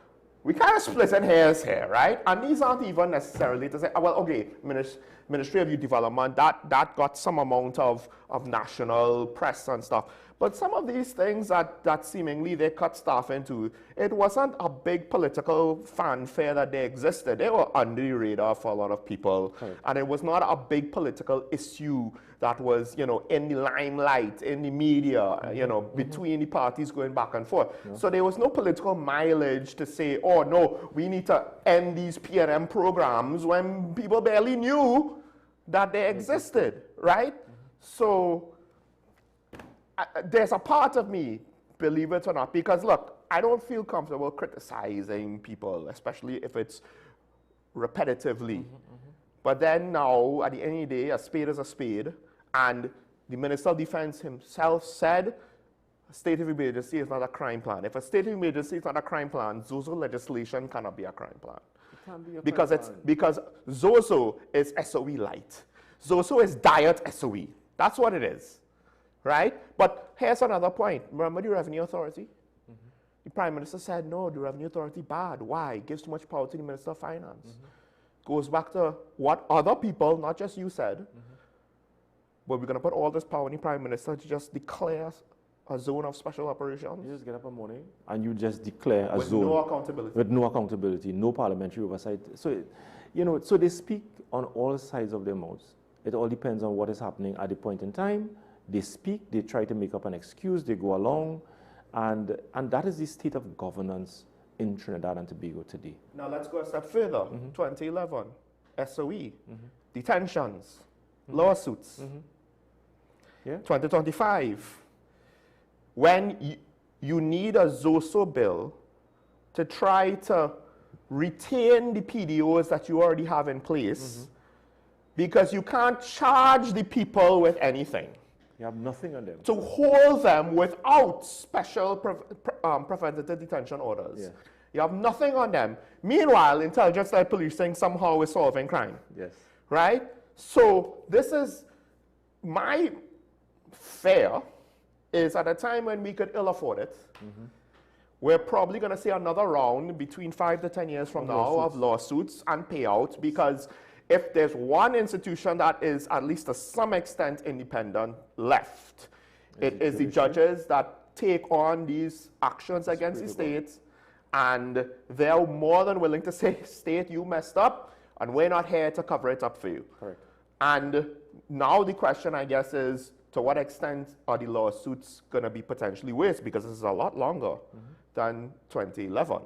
we kind of splitting hairs here, right? And these aren't even necessarily to say, well, okay, Ministry of Youth Development, that got some amount of national press and stuff. But some of these things that seemingly they cut staff into, it wasn't a big political fanfare that they existed. They were under the radar for a lot of people. And it was not a big political issue that was, in the limelight, in the media, between the parties going back and forth. So there was no political mileage to say, oh, no, we need to end these PNM programs when people barely knew that they existed, right? So there's a part of me, believe it or not, because look, I don't feel comfortable criticizing people, especially if it's repetitively. But then now, at the end of the day, a spade is a spade, and the Minister of Defense himself said a state of emergency is not a crime plan. If a state of emergency is not a crime plan, Zozo legislation cannot be a crime plan. It can't be a crime plan. Because Zozo is SOE light. Zozo is diet SOE. That's what it is. Right? But here's another point. Remember the Revenue Authority? The Prime Minister said, no, the Revenue Authority bad. Why? It gives too much power to the Minister of Finance. Goes back to what other people, not just you, said. But we're going to put all this power in the Prime Minister to just declare a zone of special operations. You just get up in the morning and you just declare a zone. With no accountability. With no accountability, no parliamentary oversight. So, so they speak on all sides of their mouths. It all depends on what is happening at the point in time. They speak, they try to make up an excuse, they go along, and that is the state of governance in Trinidad and Tobago today. Now let's go a step further. 2011, SOE, detentions, lawsuits. 2025, when you need a ZOSO bill to try to retain the PDOs that you already have in place, because you can't charge the people with anything. You have nothing on them. To hold them without special preventative detention orders. You have nothing on them. Meanwhile, intelligence-led policing somehow is solving crime. Right? So this is my fear, is at a time when we could ill afford it, we're probably going to see another round between 5 to 10 years from now of lawsuits and payouts, because if there's one institution that is at least to some extent independent left, it is the judges that take on these actions against the states, and they're more than willing to say, state, you messed up, and we're not here to cover it up for you. Correct. And now the question, I guess, is to what extent are the lawsuits going to be potentially worse? Because this is a lot longer than 2011,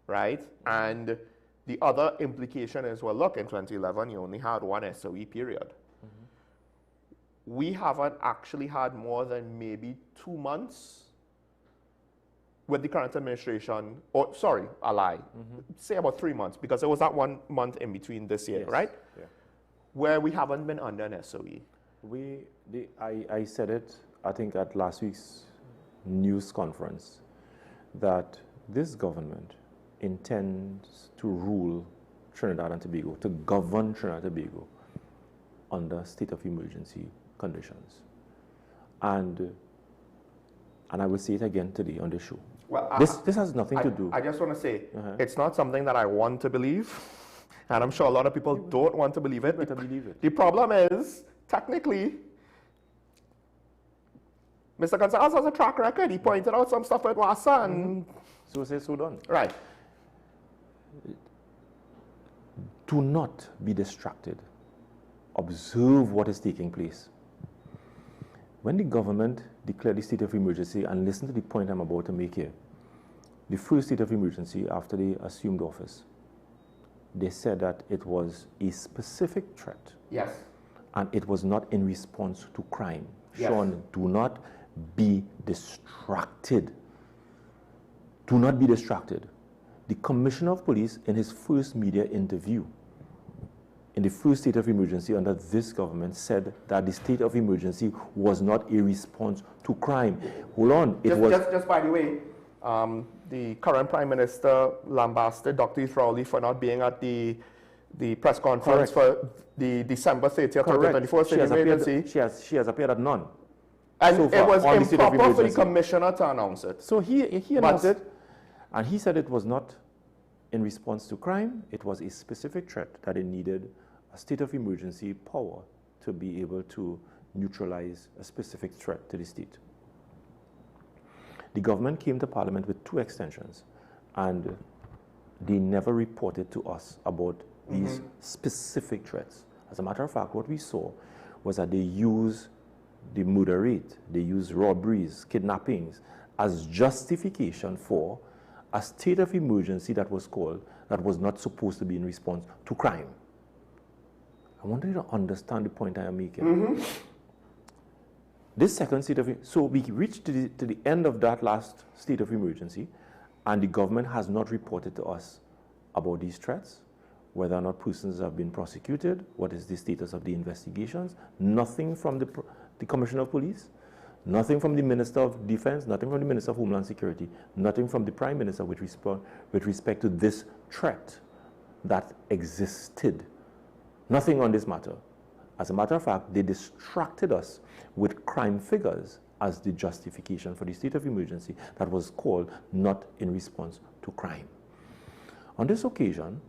right? And the other implication is, well, look, in 2011, you only had one SOE period. We haven't actually had more than maybe 2 months with the current administration, or sorry, a lie, say about 3 months, because there was that 1 month in between this year, right? Yeah. Where we haven't been under an SOE. I said it, I think, at last week's news conference, that this government intends to rule Trinidad and Tobago, to govern Trinidad and Tobago under state of emergency conditions. And I will say it again today on the show. Well, this has nothing to do. I just want to say, it's not something that I want to believe, and I'm sure a lot of people don't want to believe it. The problem is, technically, Mr. Gonzalez has a track record. He pointed out some stuff with WASA, and so say so done. Right. Do not be distracted. Observe what is taking place. When the government declared the state of emergency, and listen to the point I'm about to make here, the first state of emergency after they assumed office, they said that it was a specific threat. Yes. And it was not in response to crime. Yes. Sean, do not be distracted. Do not be distracted. The Commissioner of Police, in his first media interview, in the first state of emergency under this government, said that the state of emergency was not a response to crime. Hold on. Just by the way, the current Prime Minister lambasted Dr. Rowley for not being at the press conference for the December 30th, 2024 state of emergency. She has appeared at none. And so it was improper for the emergency. Commissioner to announce it. So he announced it, and he said it was not in response to crime. It was a specific threat that it needed a state of emergency power to be able to neutralize a specific threat to the state. The government came to Parliament with 2 extensions, and they never reported to us about these specific threats. As a matter of fact, what we saw was that they used the murder rate, they used robberies, kidnappings as justification for a state of emergency that was called, that was not supposed to be in response to crime. I want you to understand the point I am making. This second state of, so we reached to the end of that last state of emergency, and the government has not reported to us about these threats, whether or not persons have been prosecuted, what is the status of the investigations, nothing from the Commissioner of Police, nothing from the Minister of Defense, nothing from the Minister of Homeland Security, nothing from the Prime Minister with respect to this threat that existed. Nothing on this matter. As a matter of fact, they distracted us with crime figures as the justification for the state of emergency that was called not in response to crime. On this occasion,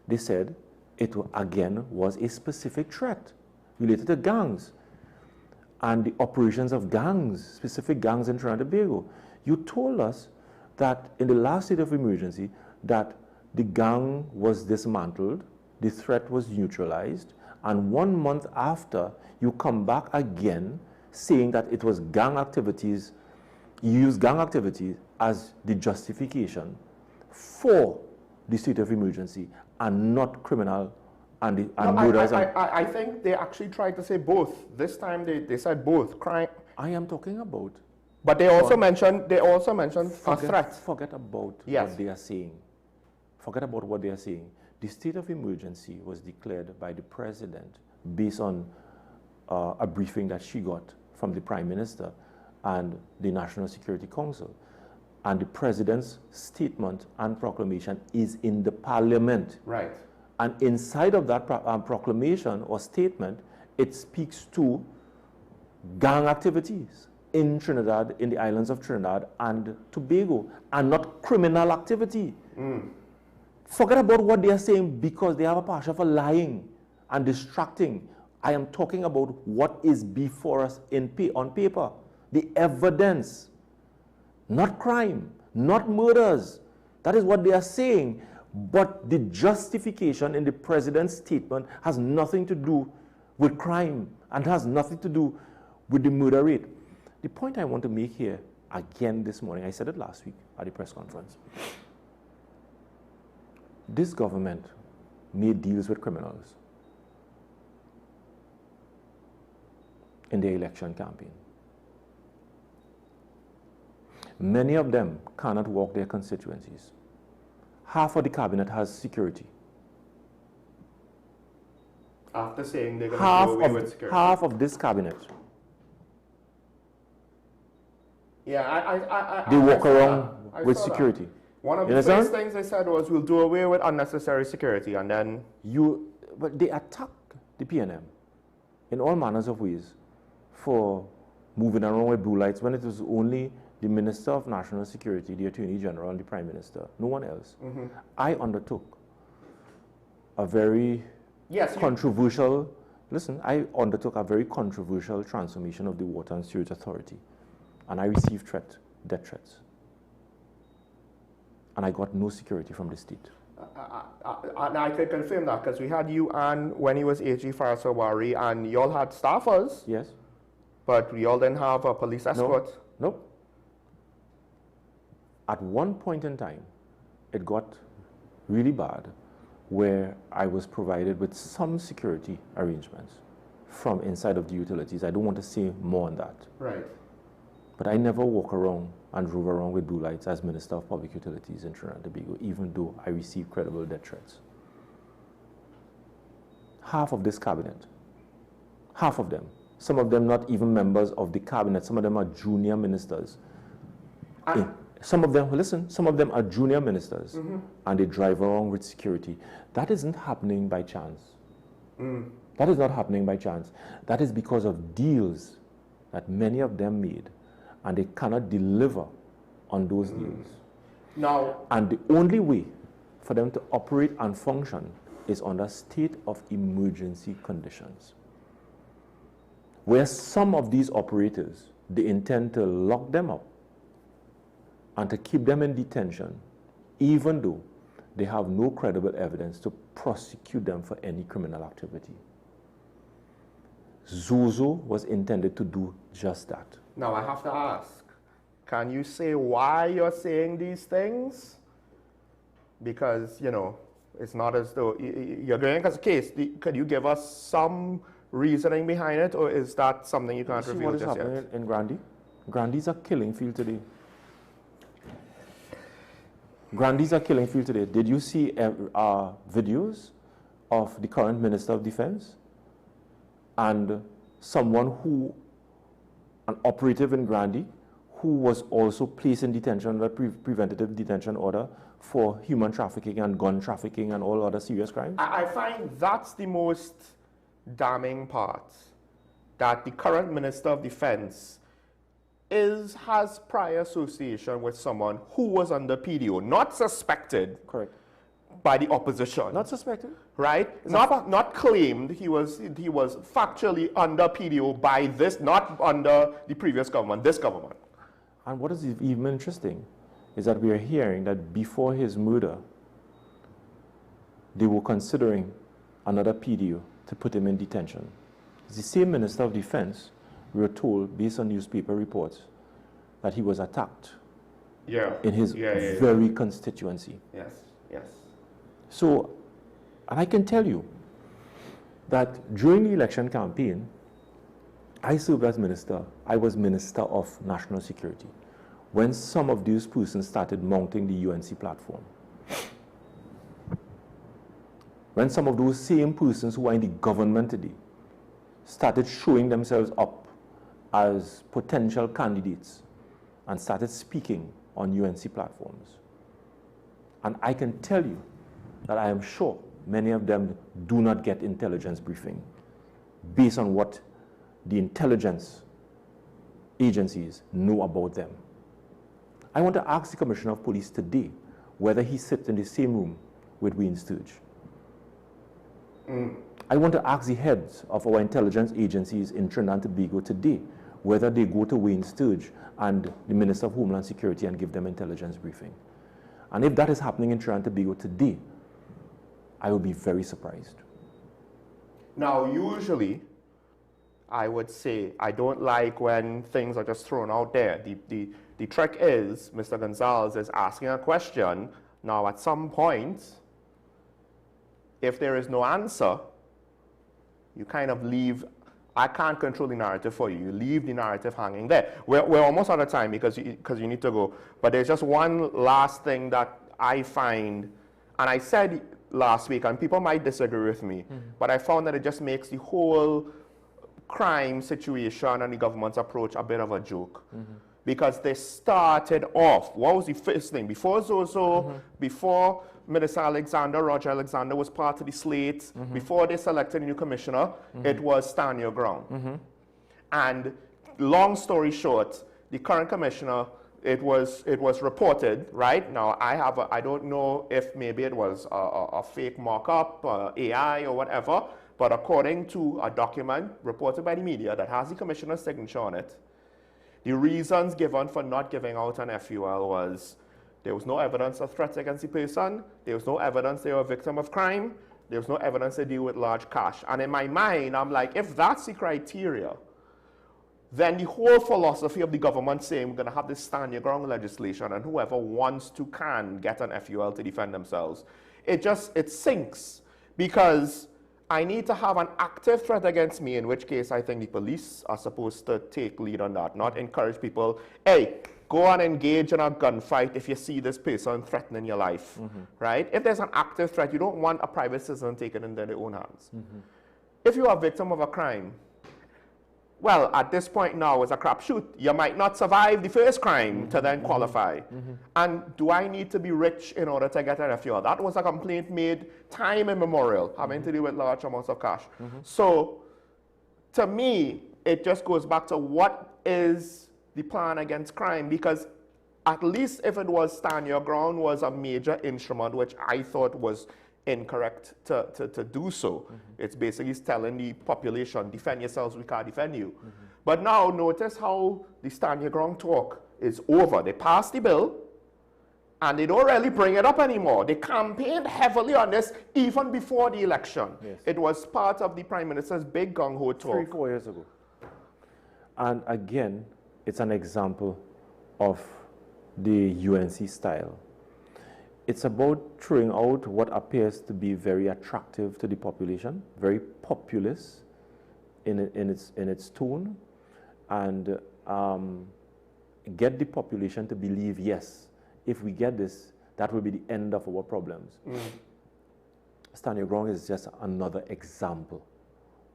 they said it again was a specific threat related to gangs and the operations of gangs, specific gangs in Trinidad and Tobago. You told us that in the last state of emergency that the gang was dismantled, the threat was neutralized, and 1 month after, you come back again saying that it was gang activities, you use gang activities as the justification for the state of emergency and not criminal and murders. I think they actually tried to say both. This time they said both. Crime. I am talking about. But they also mentioned a threat. Forget about what they are saying. Forget about what they are saying. The state of emergency was declared by the president based on a briefing that she got from the Prime Minister and the National Security Council. And the president's statement and proclamation is in the Parliament. Right. And inside of that proclamation or statement, it speaks to gang activities in Trinidad, in the islands of Trinidad and Tobago, and not criminal activity. Forget about what they are saying because they have a passion for lying and distracting. I am talking about what is before us on paper. The evidence, not crime, not murders. That is what they are saying. But the justification in the president's statement has nothing to do with crime and has nothing to do with the murder rate. The point I want to make here, again this morning, I said it last week at the press conference. This government made deals with criminals in their election campaign. Many of them cannot walk their constituencies. Half of the cabinet has security. After saying they're going to do away with security. Half of this cabinet. Yeah, they walk around with security. One of the first things they said was, we'll do away with unnecessary security, and then... But they attack the PNM in all manners of ways for moving around with blue lights when it was only the Minister of National Security, the Attorney General, and the Prime Minister, no one else. I undertook a very controversial, I undertook a very controversial transformation of the Water and Sewage Authority, and I received death threats. And I got no security from the state. And I can confirm that, because we had you and when he was AG Farasawari, and you all had staffers. Yes. But we all didn't have a police escort. Nope. At one point in time, it got really bad where I was provided with some security arrangements from inside of the utilities. I don't want to say more on that. Right. But I never walk around and drove around with blue lights as Minister of Public Utilities in Trinidad and Tobago, even though I received credible death threats. Half of this cabinet, half of them, some of them not even members of the cabinet, some of them are junior ministers. Some of them, listen, some of them are junior ministers, and they drive around with security. That isn't happening by chance. That is not happening by chance. That is because of deals that many of them made, and they cannot deliver on those deals. Now, and the only way for them to operate and function is under state of emergency conditions, where some of these operators, they intend to lock them up and to keep them in detention, even though they have no credible evidence to prosecute them for any criminal activity. Zozo was intended to do just that. Now I have to ask, can you say why you're saying these things? Because, you know, it's not as though you're going as a case. Could you give us some reasoning behind it, or is that something you can't reveal just yet? What is happening in Grandy? Grandy's a killing field today. Grandy's a killing field today. Did you see videos of the current Minister of Defense and someone who, an operative in Grandy, who was also placed in detention under preventative detention order for human trafficking and gun trafficking and all other serious crimes? I find that's the most damning part, that the current Minister of Defense has prior association with someone who was under PDO, not suspected. Correct. By the opposition. Not suspected. Right? Not claimed. He was factually under PDO by this, not under the previous government, this government. And what is even interesting is that we are hearing that before his murder, they were considering another PDO to put him in detention. It's the same Minister of Defense, we were told, based on newspaper reports, that he was attacked in his very constituency. Yes, yes. So, and I can tell you that during the election campaign, I served as minister. I was Minister of National Security when some of these persons started mounting the UNC platform. When some of those same persons who are in the government today started showing themselves up as potential candidates and started speaking on UNC platforms. And I can tell you that I am sure many of them do not get intelligence briefing based on what the intelligence agencies know about them. I want to ask the Commissioner of Police today whether he sits in the same room with Wayne Sturge. I want to ask the heads of our intelligence agencies in Trinidad and Tobago today whether they go to Wayne Sturge and the Minister of Homeland Security and give them intelligence briefing. And if that is happening in Trinidad and Tobago today, I will be very surprised. Now, usually, I would say I don't like when things are just thrown out there. The trick is Mr. Gonzalez is asking a question. Now, at some point, if there is no answer, you kind of leave. I can't control the narrative for you. You leave the narrative hanging there. We're almost out of time because you need to go. But there's just one last thing that I find, and I said last week, and people might disagree with me, but I found that it just makes the whole crime situation and the government's approach a bit of a joke. Because they started off, what was the first thing? Before Zozo, before Minister Roger Alexander was part of the slate, before they selected a new commissioner, it was stand your ground. And long story short, the current commissioner, it was reported, right? Now, I don't know if maybe it was a fake mock-up, AI or whatever, but according to a document reported by the media that has the commissioner's signature on it, the reasons given for not giving out an FUL was there was no evidence of threats against the person, there was no evidence they were a victim of crime, there was no evidence they deal with large cash. And in my mind, I'm like, if that's the criteria, then the whole philosophy of the government saying we're going to have this stand your ground legislation and whoever wants to can get an FUL to defend themselves, it sinks, because I need to have an active threat against me, in which case I think the police are supposed to take lead on that, not encourage people, hey, go and engage in a gunfight if you see this person threatening your life, right? If there's an active threat, you don't want a private citizen taking it into their own hands. If you are a victim of a crime, well, at this point now, it's a crapshoot. You might not survive the first crime to then qualify. And do I need to be rich in order to get an FUL? That was a complaint made time immemorial, having to do with large amounts of cash. So, to me, it just goes back to what is the plan against crime, because at least if it was stand your ground was a major instrument, which I thought was incorrect to do so. It's basically telling the population, defend yourselves, we can't defend you. But now notice how the stand your ground talk is over. They passed the bill and they don't really bring it up anymore. They campaigned heavily on this even before the election. It was part of the Prime Minister's big gung-ho talk. 3-4 years ago. And again, it's an example of the UNC style. It's about throwing out what appears to be very attractive to the population, very populist in its tone, and get the population to believe, yes, if we get this, that will be the end of our problems. Stand your ground is just another example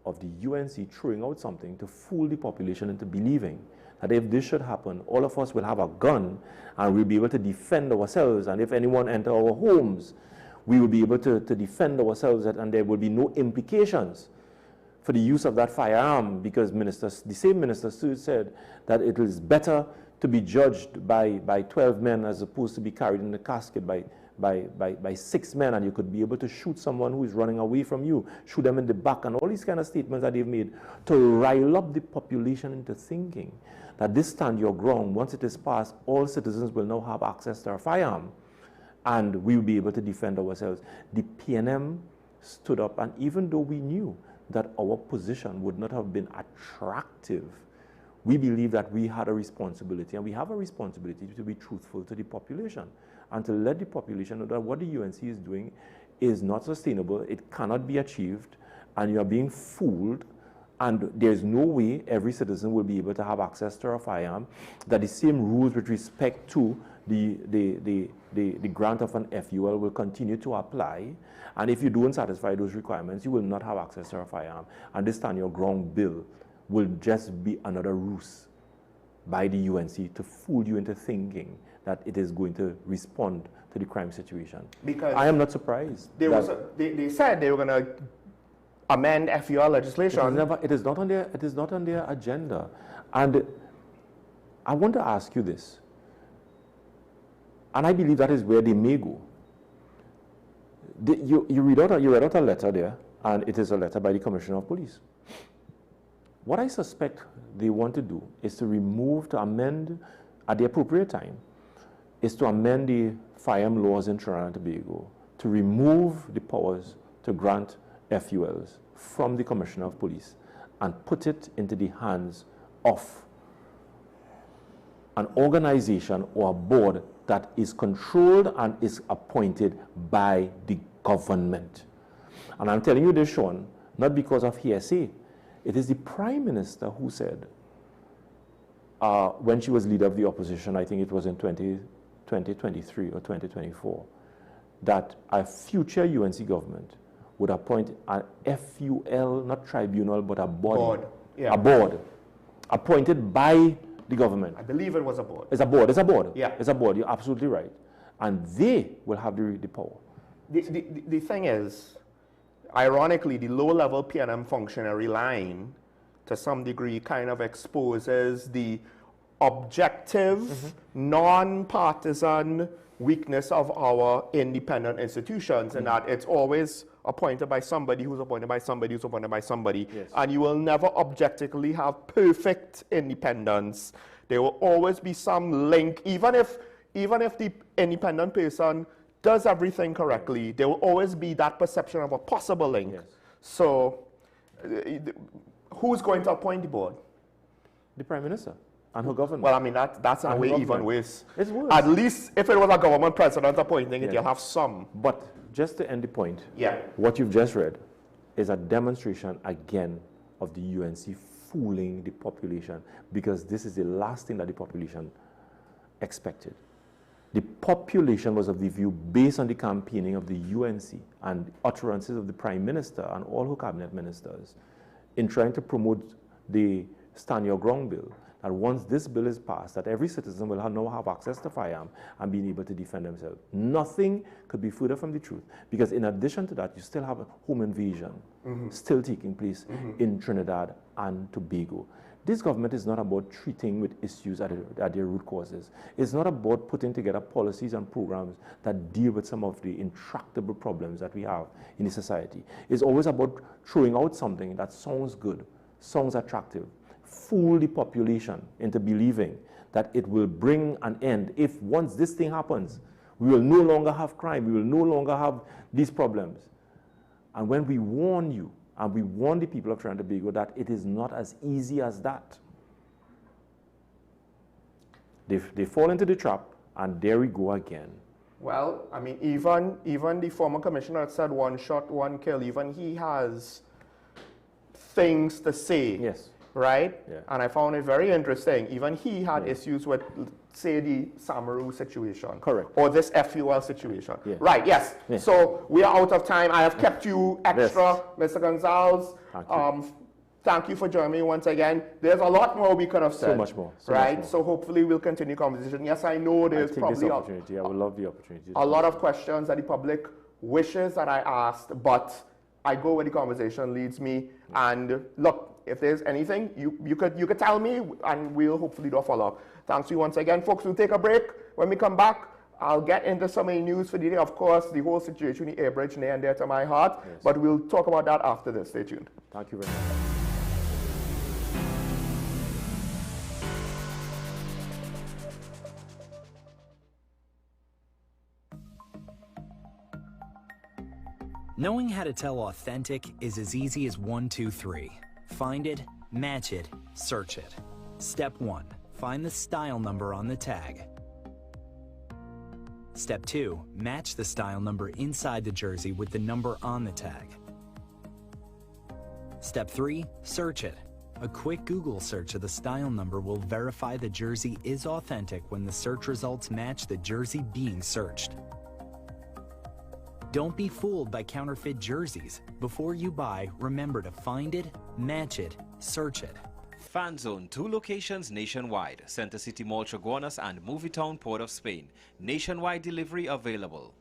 of the UNC throwing out something to fool the population into believing that if this should happen, all of us will have a gun and we'll be able to defend ourselves. And if anyone enter our homes, we will be able to defend ourselves, and there will be no implications for the use of that firearm, because the same Minister said that it is better to be judged by 12 men as opposed to be carried in the casket by 6 men, and you could be able to shoot someone who is running away from you, shoot them in the back, and all these kind of statements that they've made to rile up the population into thinking that this stand your ground, once it is passed, all citizens will now have access to a firearm and we will be able to defend ourselves. The PNM stood up, and even though we knew that our position would not have been attractive, we believe that we had a responsibility, and we have a responsibility to be truthful to the population and to let the population know that what the UNC is doing is not sustainable, it cannot be achieved, and you are being fooled, and there's no way every citizen will be able to have access to a firearm, that the same rules with respect to the grant of an FUL will continue to apply, and if you don't satisfy those requirements, you will not have access to a firearm. And this stand your ground bill will just be another ruse by the UNC to fool you into thinking that it is going to respond to the crime situation. Because I am not surprised. They said they were going to amend FUL legislation. It is not on their agenda. And I want to ask you this, and I believe that is where they may go. You read out a letter there, And it is a letter by the Commissioner of Police. What I suspect they want to do is to amend at the appropriate time, is to amend the firearm laws in Trinidad and Tobago to remove the powers to grant FULs from the Commissioner of Police and put it into the hands of an organization or a board that is controlled and is appointed by the government. And I'm telling you this, Sean, not because of hearsay. It is the Prime Minister who said, when she was leader of the opposition, I think it was in 2023 or 2024, that a future UNC government would appoint an FUL, not tribunal, but a board. A board appointed by the government. I believe it was a board. It's a board. It's a board. Yeah. It's a board. You're absolutely right. And they will have the power. The thing is, ironically, the low-level PNM functionary line, to some degree, kind of exposes the objective, non-partisan weakness of our independent institutions, and that it's always appointed by somebody who's appointed by somebody who's appointed by somebody, and you will never objectively have perfect independence. There will always be some link, even if the independent person does everything correctly, there will always be that perception of a possible link. So, who's going to appoint the board? The Prime Minister and her government. Well, I mean, that's a way even worse. It's worse. At least if it was a government president appointing it, you'll have some. But just to end the point, what you've just read is a demonstration again of the UNC fooling the population, because this is the last thing that the population expected. The population was of the view, based on the campaigning of the UNC and utterances of the Prime Minister and all her cabinet ministers in trying to promote the Stand Your Ground bill, that once this bill is passed, that every citizen will now have access to firearm and being able to defend themselves. Nothing could be further from the truth, because in addition to that, you still have a home invasion still taking place in Trinidad and Tobago. This government is not about treating with issues at their root causes. It's not about putting together policies and programs that deal with some of the intractable problems that we have in the society. It's always about throwing out something that sounds good, sounds attractive, fool the population into believing that it will bring an end. If once this thing happens, we will no longer have crime, we will no longer have these problems. And when we warn you, and we warn the people of Trinidad and Tobago that it is not as easy as that, they fall into the trap, and there we go again. Well, I mean, even the former commissioner said one shot, one kill. Even he has things to say. Yes. Right? Yeah. And I found it very interesting. Even he had issues with, say, the Samaru situation. Correct. Or this FUL situation. Yeah. Right, yes. Yeah. So we are out of time. I have kept you extra, Mr. Gonzalez. Thank you. Thank you for joining me once again. There's a lot more we could have said. So much more. Right? Much more. So hopefully we'll continue conversation. Yes, I know there's probably this opportunity. I would love the opportunity. a lot of questions that the public wishes that I asked, but I go where the conversation leads me. And look, if there's anything, you could tell me, and we'll hopefully do a follow-up. Thanks to you once again. Folks, we'll take a break. When we come back, I'll get into some of the news for the day. Of course, the whole situation, the air bridge, near and dear to my heart. Yes. But we'll talk about that after this. Stay tuned. Thank you very much. Knowing how to tell authentic is as easy as 1, 2, 3. Find it, match it, search it. Step 1. Find the style number on the tag. Step 2. Match the style number inside the jersey with the number on the tag. Step 3. Search it. A quick Google search of the style number will verify the jersey is authentic when the search results match the jersey being searched. Don't be fooled by counterfeit jerseys. Before you buy, remember to find it, match it, search it. Fan Zone, 2 locations nationwide. Center City Mall, Chaguanas and Movietown, Port of Spain. Nationwide delivery available.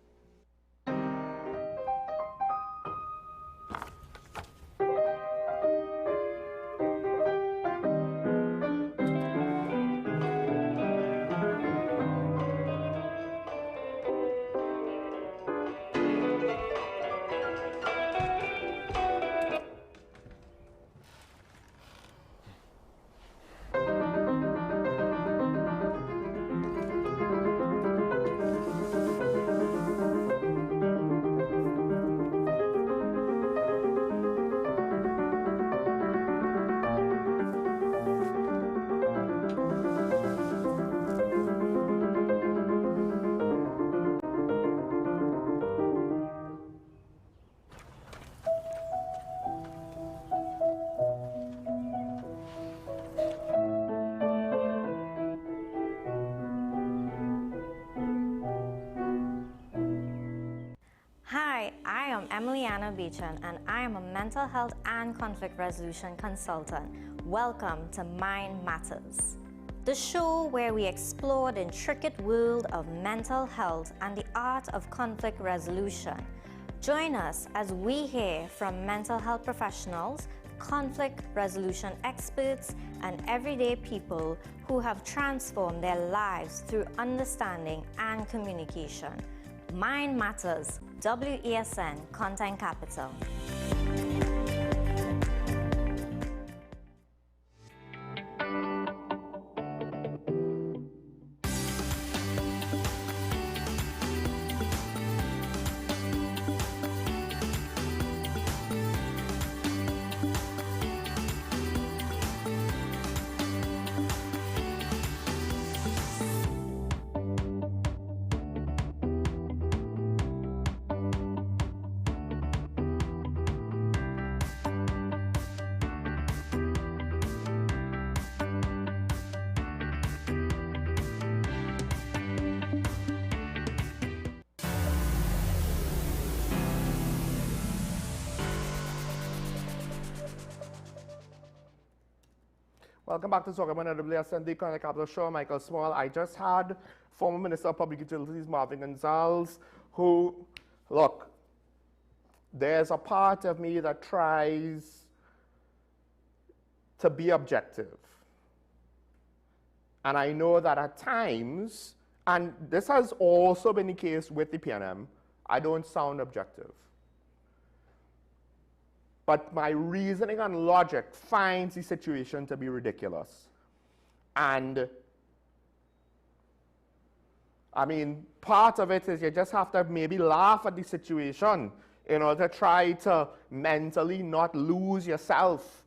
Emiliana Beechan, and I am a mental health and conflict resolution consultant. Welcome to Mind Matters, the show where we explore the intricate world of mental health and the art of conflict resolution. Join us as we hear from mental health professionals, conflict resolution experts, and everyday people who have transformed their lives through understanding and communication. Mind Matters, WESN Content Capital. Welcome back to Talking About WSN Content Capital Show. Michael Small. I just had former Minister of Public Utilities Marvin Gonzalez, who, look, there's a part of me that tries to be objective. And I know that at times, and this has also been the case with the PNM, I don't sound objective. But my reasoning and logic finds the situation to be ridiculous. And I mean, part of it is you just have to maybe laugh at the situation in order to try to mentally not lose yourself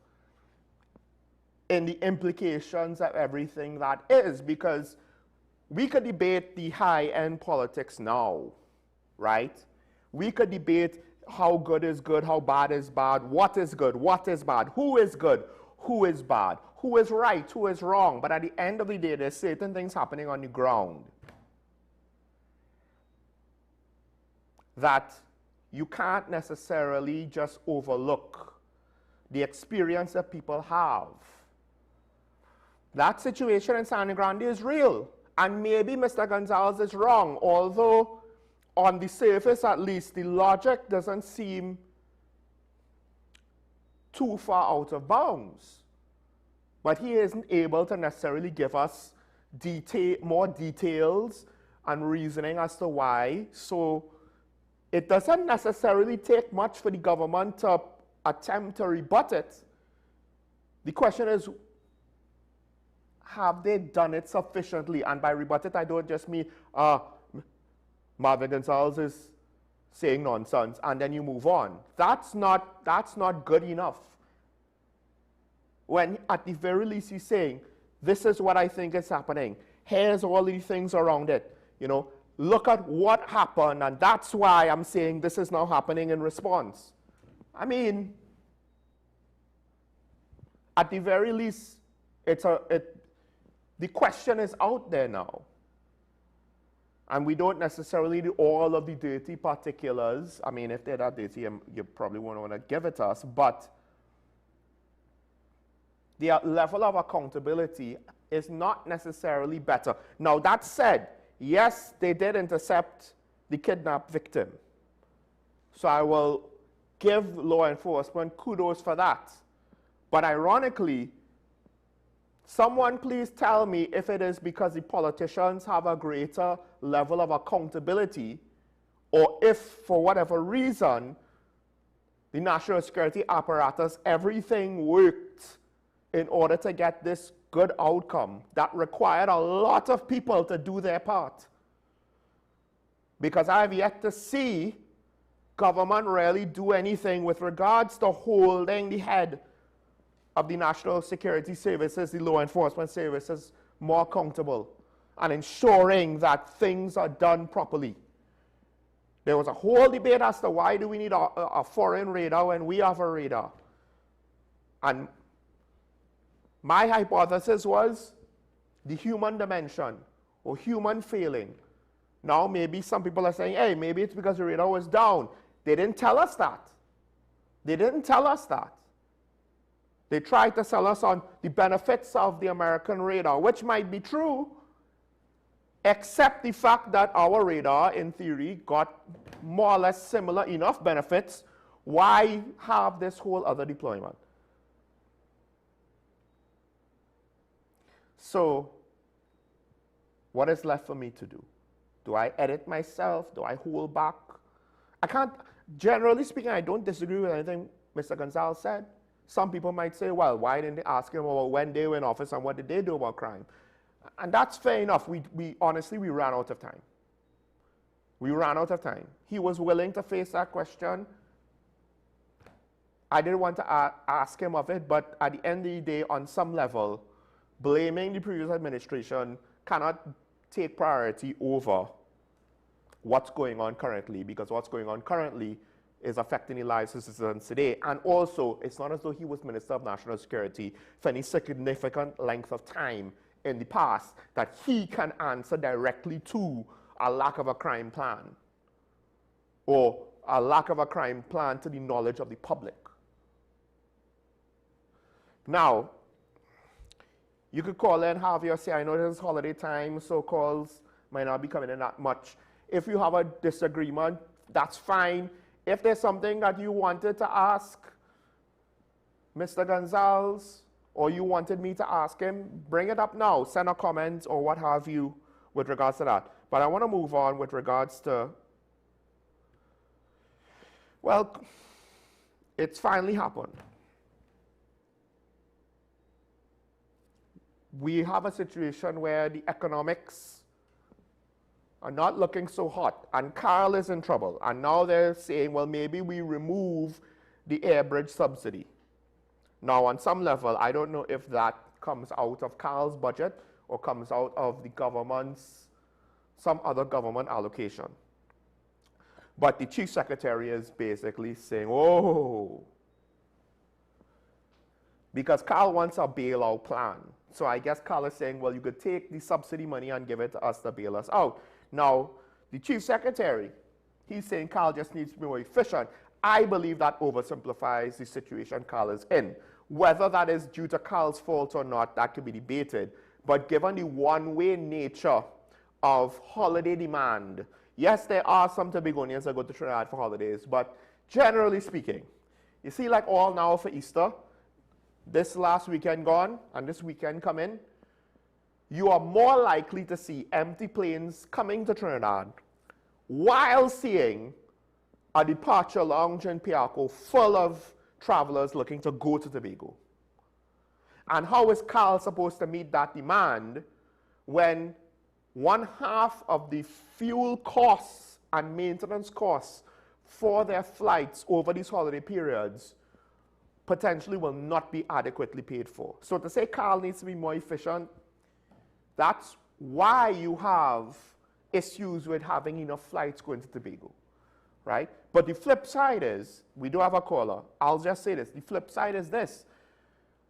in the implications of everything that is. Because we could debate the high-end politics now, right? We could debate how good is good, how bad is bad, what is good, what is bad, who is good, who is bad, who is right, who is wrong. But at the end of the day, there's certain things happening on the ground that you can't necessarily just overlook the experience that people have. That situation in San Grande is real. And maybe Mr. Gonzalez is wrong, although on the surface, at least, the logic doesn't seem too far out of bounds. But he isn't able to necessarily give us more details and reasoning as to why. So it doesn't necessarily take much for the government to attempt to rebut it. The question is, have they done it sufficiently? And by rebut it, I don't just mean, Marvin Gonzalez is saying nonsense, and then you move on. That's not good enough. When at the very least he's saying, this is what I think is happening. Here's all these things around it. You know, look at what happened, and that's why I'm saying this is now happening in response. I mean, at the very least, the question is out there now. And we don't necessarily do all of the dirty particulars. I mean, if they're that dirty, you probably won't want to give it to us. But the level of accountability is not necessarily better. Now, that said, yes, they did intercept the kidnapped victim. So I will give law enforcement kudos for that. But ironically, someone please tell me if it is because the politicians have a greater level of accountability, or if, for whatever reason, the national security apparatus, everything worked in order to get this good outcome that required a lot of people to do their part. Because I have yet to see government really do anything with regards to holding the head of the national security services, the law enforcement services, more accountable and ensuring that things are done properly. There was a whole debate as to why do we need a foreign radar when we have a radar. And my hypothesis was the human dimension or human failing. Now maybe some people are saying, hey, maybe it's because the radar was down. They didn't tell us that. They didn't tell us that. They tried to sell us on the benefits of the American radar, which might be true, except the fact that our radar, in theory, got more or less similar enough benefits. Why have this whole other deployment? So, what is left for me to do? Do I edit myself? Do I hold back? I can't, generally speaking, I don't disagree with anything Mr. Gonzalez said. Some people might say, well, why didn't they ask him about when they were in office and what did they do about crime? And that's fair enough. Honestly, we ran out of time. We ran out of time. He was willing to face that question. I didn't want to ask him of it, but at the end of the day, on some level, blaming the previous administration cannot take priority over what's going on currently, because what's going on currently is affecting the lives of citizens today. And also, it's not as though he was Minister of National Security for any significant length of time in the past that he can answer directly to a lack of a crime plan or a lack of a crime plan to the knowledge of the public. Now, you could call in, have your say. I know this is holiday time, so calls might not be coming in that much. If you have a disagreement, that's fine. If there's something that you wanted to ask Mr. Gonzalez, or you wanted me to ask him, bring it up now. Send a comment or what have you with regards to that. But I want to move on with regards to, well, it's finally happened. We have a situation where the economics are not looking so hot, and Carl is in trouble. And now they're saying, well, maybe we remove the air bridge subsidy. Now, on some level, I don't know if that comes out of Carl's budget or comes out of the government's, some other government allocation. But the Chief Secretary is basically saying, oh, because Carl wants a bailout plan. So I guess Carl is saying, well, you could take the subsidy money and give it to us to bail us out. Now, the Chief Secretary, he's saying Carl just needs to be more efficient. I believe that oversimplifies the situation Carl is in. Whether that is due to Carl's fault or not, that could be debated. But given the one-way nature of holiday demand, yes, there are some Tobagonians that go to Trinidad for holidays, but generally speaking, you see, like all now for Easter, this last weekend gone and this weekend come in, you are more likely to see empty planes coming to Trinidad while seeing a departure lounge in Piarco full of travelers looking to go to Tobago. And how is Carl supposed to meet that demand when 1/2 of the fuel costs and maintenance costs for their flights over these holiday periods potentially will not be adequately paid for? So to say Carl needs to be more efficient, that's why you have issues with having enough flights going to Tobago, right? But the flip side is, we do have a caller. I'll just say this. The flip side is this.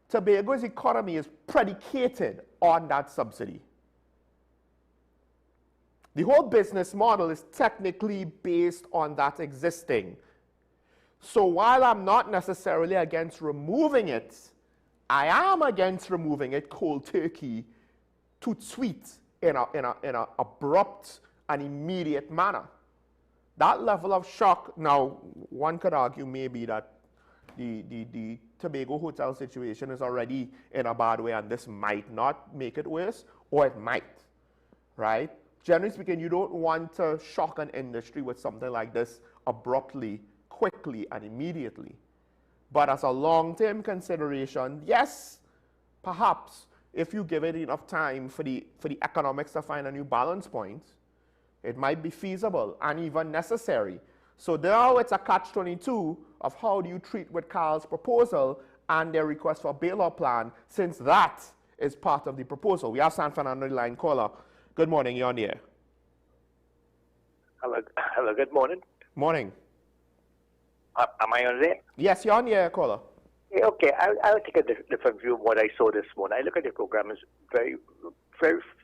Tobago's economy is predicated on that subsidy. The whole business model is technically based on that existing. So while I'm not necessarily against removing it, I am against removing it cold turkey to sweet in a abrupt and immediate manner. That level of shock, now one could argue maybe that the Tobago hotel situation is already in a bad way and this might not make it worse, or it might, right? Generally speaking, you don't want to shock an industry with something like this abruptly, quickly, and immediately. But as a long-term consideration, yes, perhaps if you give it enough time for the economics to find a new balance point, it might be feasible and even necessary. So now it's a catch-22 of how do you treat with Carl's proposal and their request for a bailout plan, since that is part of the proposal. We have San Fernando line caller. Good morning, you're on the air. Hello, good morning. Morning. Am I on there? Yes, you're on the air, caller. Okay, I'll take a different view of what I saw this morning. I look at the program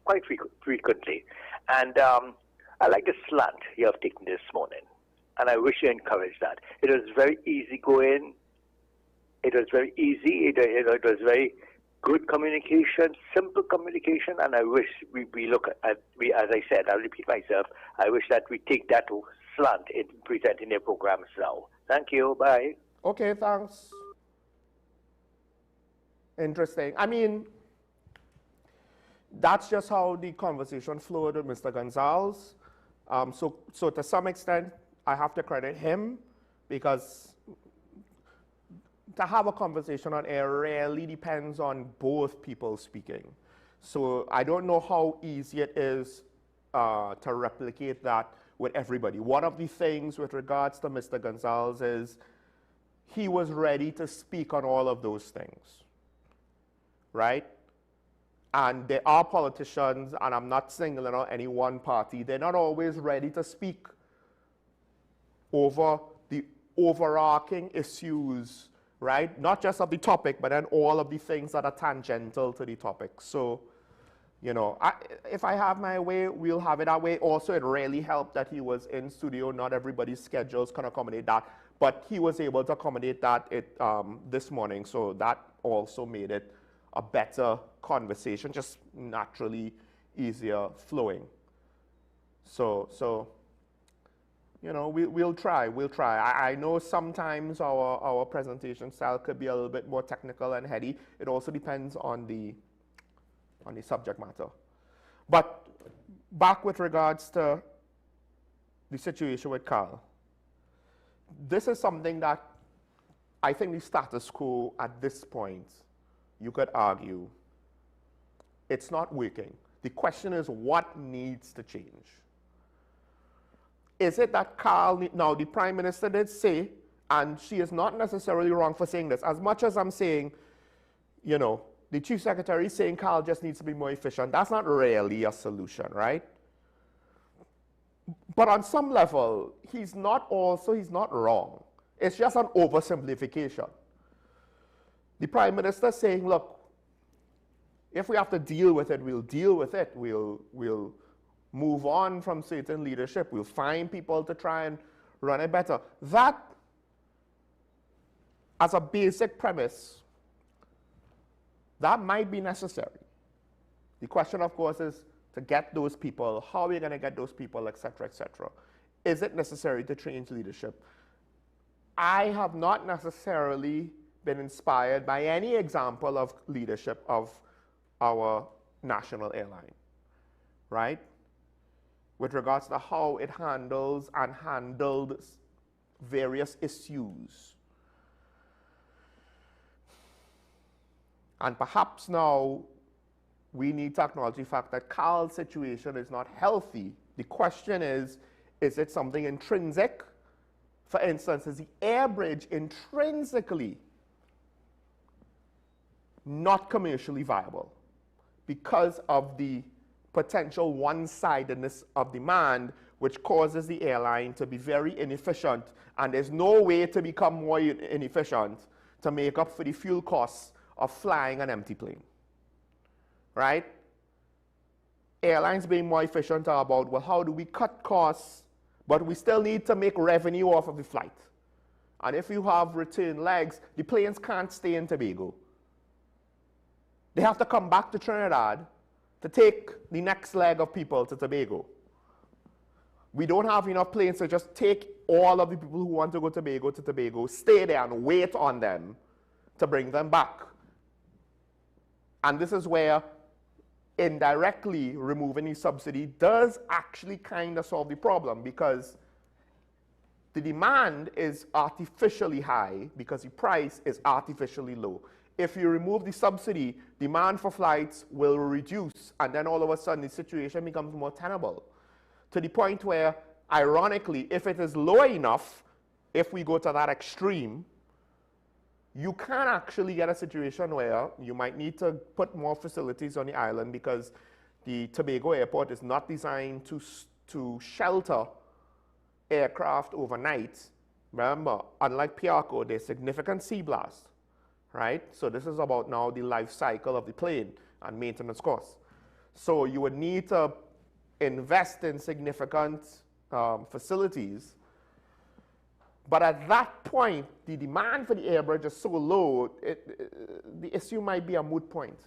quite frequently, and I like the slant you have taken this morning. and I wish you encouraged that. It was very easygoing. It was very easy. It was very good communication, simple communication, and I wish we look at, as I said, I'll repeat myself, I wish that we take that slant in presenting their programs now. Thank you. Bye. Okay, thanks. Interesting. I mean, that's just how the conversation flowed with Mr. Gonzalez. So to some extent, I have to credit him, because to have a conversation on air really depends on both people speaking. So I don't know how easy it is to replicate that with everybody. One of the things with regards to Mr. Gonzalez is he was ready to speak on all of those things, right? And there are politicians, and I'm not singling out any one party, they're not always ready to speak over the overarching issues, right? Not just of the topic, but then all of the things that are tangential to the topic. So, you know, if I have my way, we'll have it that way. Also, it really helped that he was in studio. Not everybody's schedules can accommodate that, but he was able to accommodate that this morning. So that also made it a better conversation, just naturally easier flowing. So you know, we'll try. I know sometimes our presentation style could be a little bit more technical and heady. It also depends on the subject matter. But back with regards to the situation with Carl, this is something that I think the status quo at this point, you could argue, it's not working. The question is, what needs to change? Is it that Carl, now the Prime Minister did say, and she is not necessarily wrong for saying this, as much as I'm saying, you know, the Chief Secretary is saying Carl just needs to be more efficient. That's not really a solution, right? But on some level, he's not wrong. It's just an oversimplification. The Prime Minister saying, look, if we have to deal with it, we'll deal with it. We'll move on from certain leadership. We'll find people to try and run it better. That, as a basic premise, that might be necessary. The question, of course, is to get those people, how are we going to get those people, et cetera, et cetera. Is it necessary to change leadership? I have not necessarily been inspired by any example of leadership of our national airline, right? With regards to how it handles and handled various issues. And perhaps now we need to acknowledge the fact that Carl's situation is not healthy. The question is it something intrinsic? For instance, is the air bridge intrinsically not commercially viable because of the potential one-sidedness of demand, which causes the airline to be very inefficient, and there's no way to become more inefficient to make up for the fuel costs of flying an empty plane, right? Airlines being more efficient are about, well, how do we cut costs, but we still need to make revenue off of the flight. And if you have return legs, the planes can't stay in Tobago. They have to come back to Trinidad to take the next leg of people to Tobago. We don't have enough planes to just take all of the people who want to go to Tobago, stay there and wait on them to bring them back. And this is where indirectly removing the subsidy does actually kind of solve the problem, because the demand is artificially high because the price is artificially low. If you remove the subsidy, demand for flights will reduce, and then all of a sudden the situation becomes more tenable, to the point where, ironically, if it is low enough, if we go to that extreme, you can actually get a situation where you might need to put more facilities on the island, because the Tobago airport is not designed to shelter aircraft overnight. Remember, unlike Piarco, there's significant sea blast, right? So this is about now the life cycle of the plane and maintenance costs. So you would need to invest in significant facilities But at that point, the demand for the air bridge is so low, the issue might be a moot point.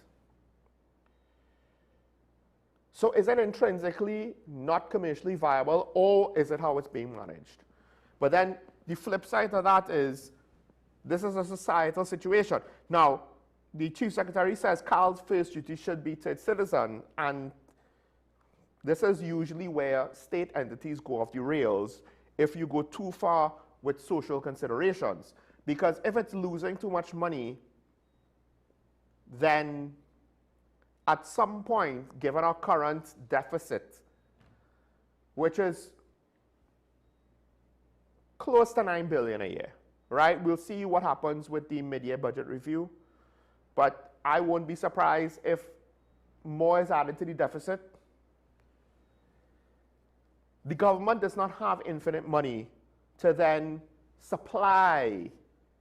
So is it intrinsically not commercially viable, or is it how it's being managed? But then the flip side of that is, this is a societal situation. Now, the Chief Secretary says CAL's first duty should be to its citizen, and this is usually where state entities go off the rails if you go too far with social considerations. Because if it's losing too much money, then at some point, given our current deficit, which is close to $9 billion a year, right? We'll see what happens with the mid-year budget review, but I won't be surprised if more is added to the deficit. The government does not have infinite money to then supply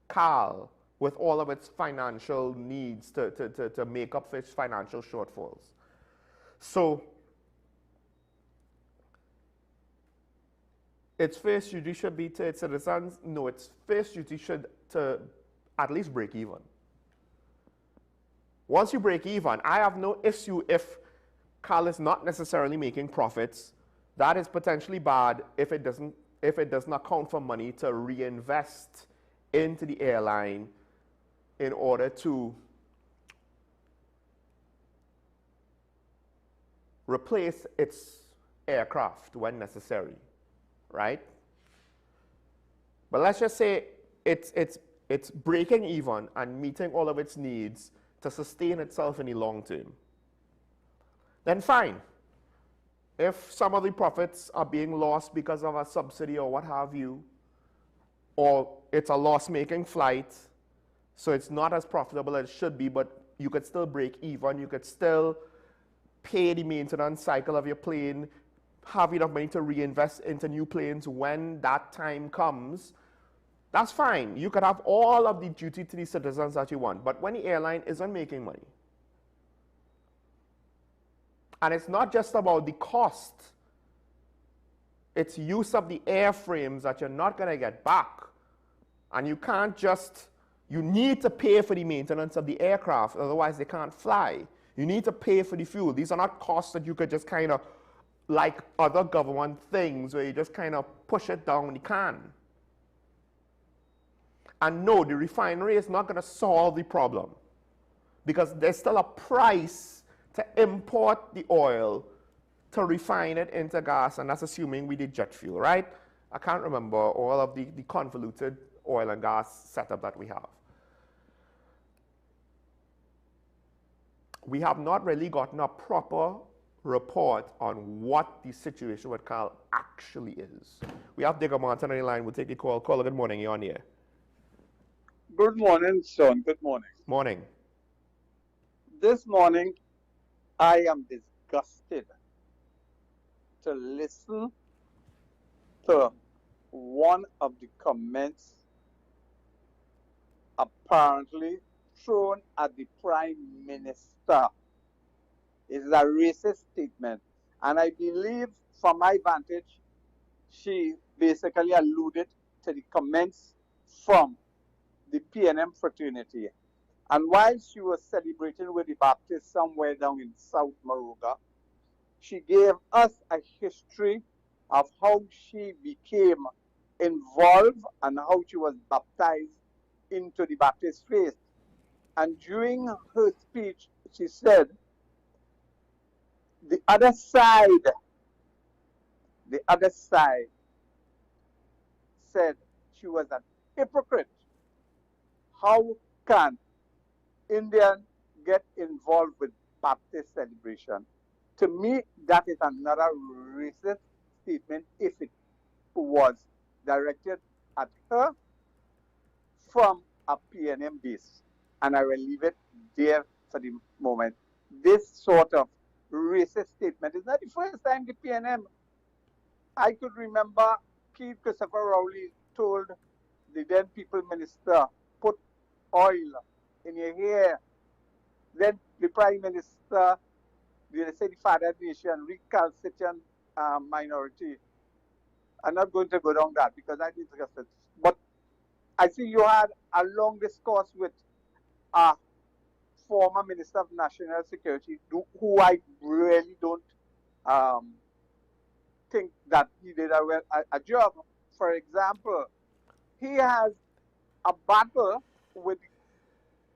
CAL with all of its financial needs to make up for its financial shortfalls. So its first duty should be to its citizens. No, its first duty should to at least break even. Once you break even, I have no issue if CAL is not necessarily making profits. That is potentially bad if it does not count for money to reinvest into the airline in order to replace its aircraft when necessary, right? But let's just say it's breaking even and meeting all of its needs to sustain itself in the long term. Then fine. If some of the profits are being lost because of a subsidy or what have you, or it's a loss-making flight, so it's not as profitable as it should be, but you could still break even, you could still pay the maintenance cycle of your plane, have enough money to reinvest into new planes when that time comes, that's fine. You could have all of the duty to the citizens that you want, but when the airline isn't making money, and it's not just about the cost, it's use of the airframes that you're not going to get back. And you can't just, you need to pay for the maintenance of the aircraft, otherwise they can't fly. You need to pay for the fuel. These are not costs that you could just kind of, like other government things, where you just kind of push it down the can. And no, the refinery is not going to solve the problem, because there's still a price to import the oil, to refine it into gas, and that's assuming we did jet fuel, right? I can't remember all of the convoluted oil and gas setup that we have. We have not really gotten a proper report on what the situation with CAL actually is. We have Digger Martin on the line. We'll take the call. Caller, good morning. You're on here. Good morning, son. Good morning. Morning. This morning, I am disgusted to listen to one of the comments apparently thrown at the Prime Minister. It is a racist statement. And I believe, from my vantage, she basically alluded to the comments from the PNM fraternity. And while she was celebrating with the Baptists somewhere down in South Moruga, she gave us a history of how she became involved and how she was baptized into the Baptist faith. And during her speech, she said, the other side said she was an hypocrite. How can Indian get involved with Baptist celebration? To me, that is another racist statement if it was directed at her from a PNM base. And I will leave it there for the moment. This sort of racist statement is not the first time the PNM. I could remember Keith Christopher Rowley told the then People Minister, put oil in your hair. Then the Prime Minister, they say the Father Nation, recalcitrant minority. I'm not going to go down that because I'm interested. But I see you had a long discourse with a former Minister of National Security, who I really don't think that he did a job. For example, he has a battle with the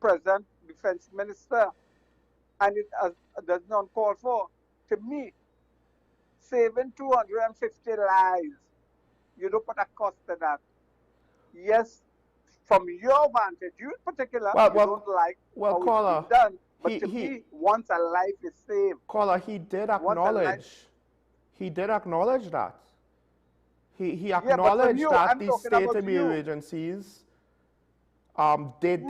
present defense minister, and it does not call for. To me, saving 250 lives, you don't put a cost to that. Yes, from your vantage, you in particular, you don't like how caller, it's been done. But to me, once a life is saved. Caller, he did acknowledge. He did acknowledge that. He acknowledged that the state immune agencies did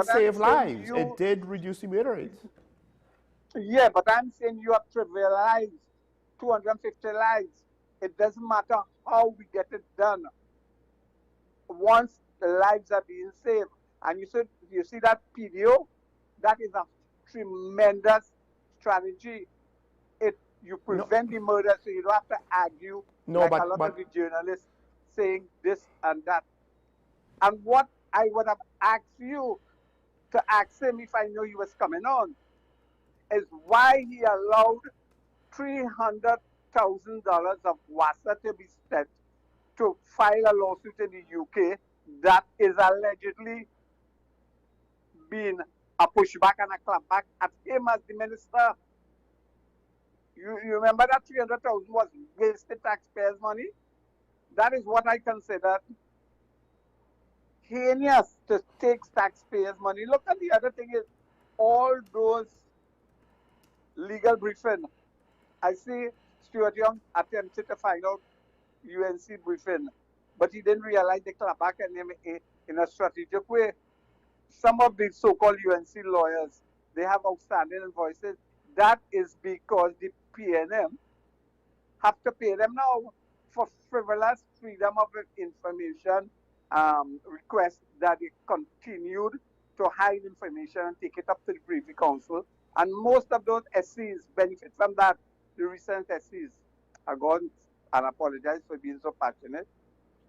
save lives. It did reduce the murder rate. Yeah, but I'm saying you have trivialized 250 lives. It doesn't matter how we get it done. Once the lives are being saved, and you see that PDO, that is a tremendous strategy. You prevent the murder, so you don't have to argue a lot of the journalists saying this and that. And what I would have asked you to ask him if I knew he was coming on is why he allowed $300,000 of WASA to be spent to file a lawsuit in the UK that is allegedly being a pushback and a clapback at him as the minister. You remember that 300,000 was wasted taxpayers' money? That is what I consider heinous, to take taxpayers' money. Look, at the other thing is all those legal briefing. I see Stuart Young attempted to find out UNC briefing, but he didn't realize they clap back at him in a strategic way. Some of the so-called UNC lawyers, they have outstanding invoices. That is because the PNM have to pay them now for frivolous freedom of information requests that they continued to hide information and take it up to the Privy Council. And most of those SCs benefit from that. The recent SCs are gone, and apologize for being so passionate.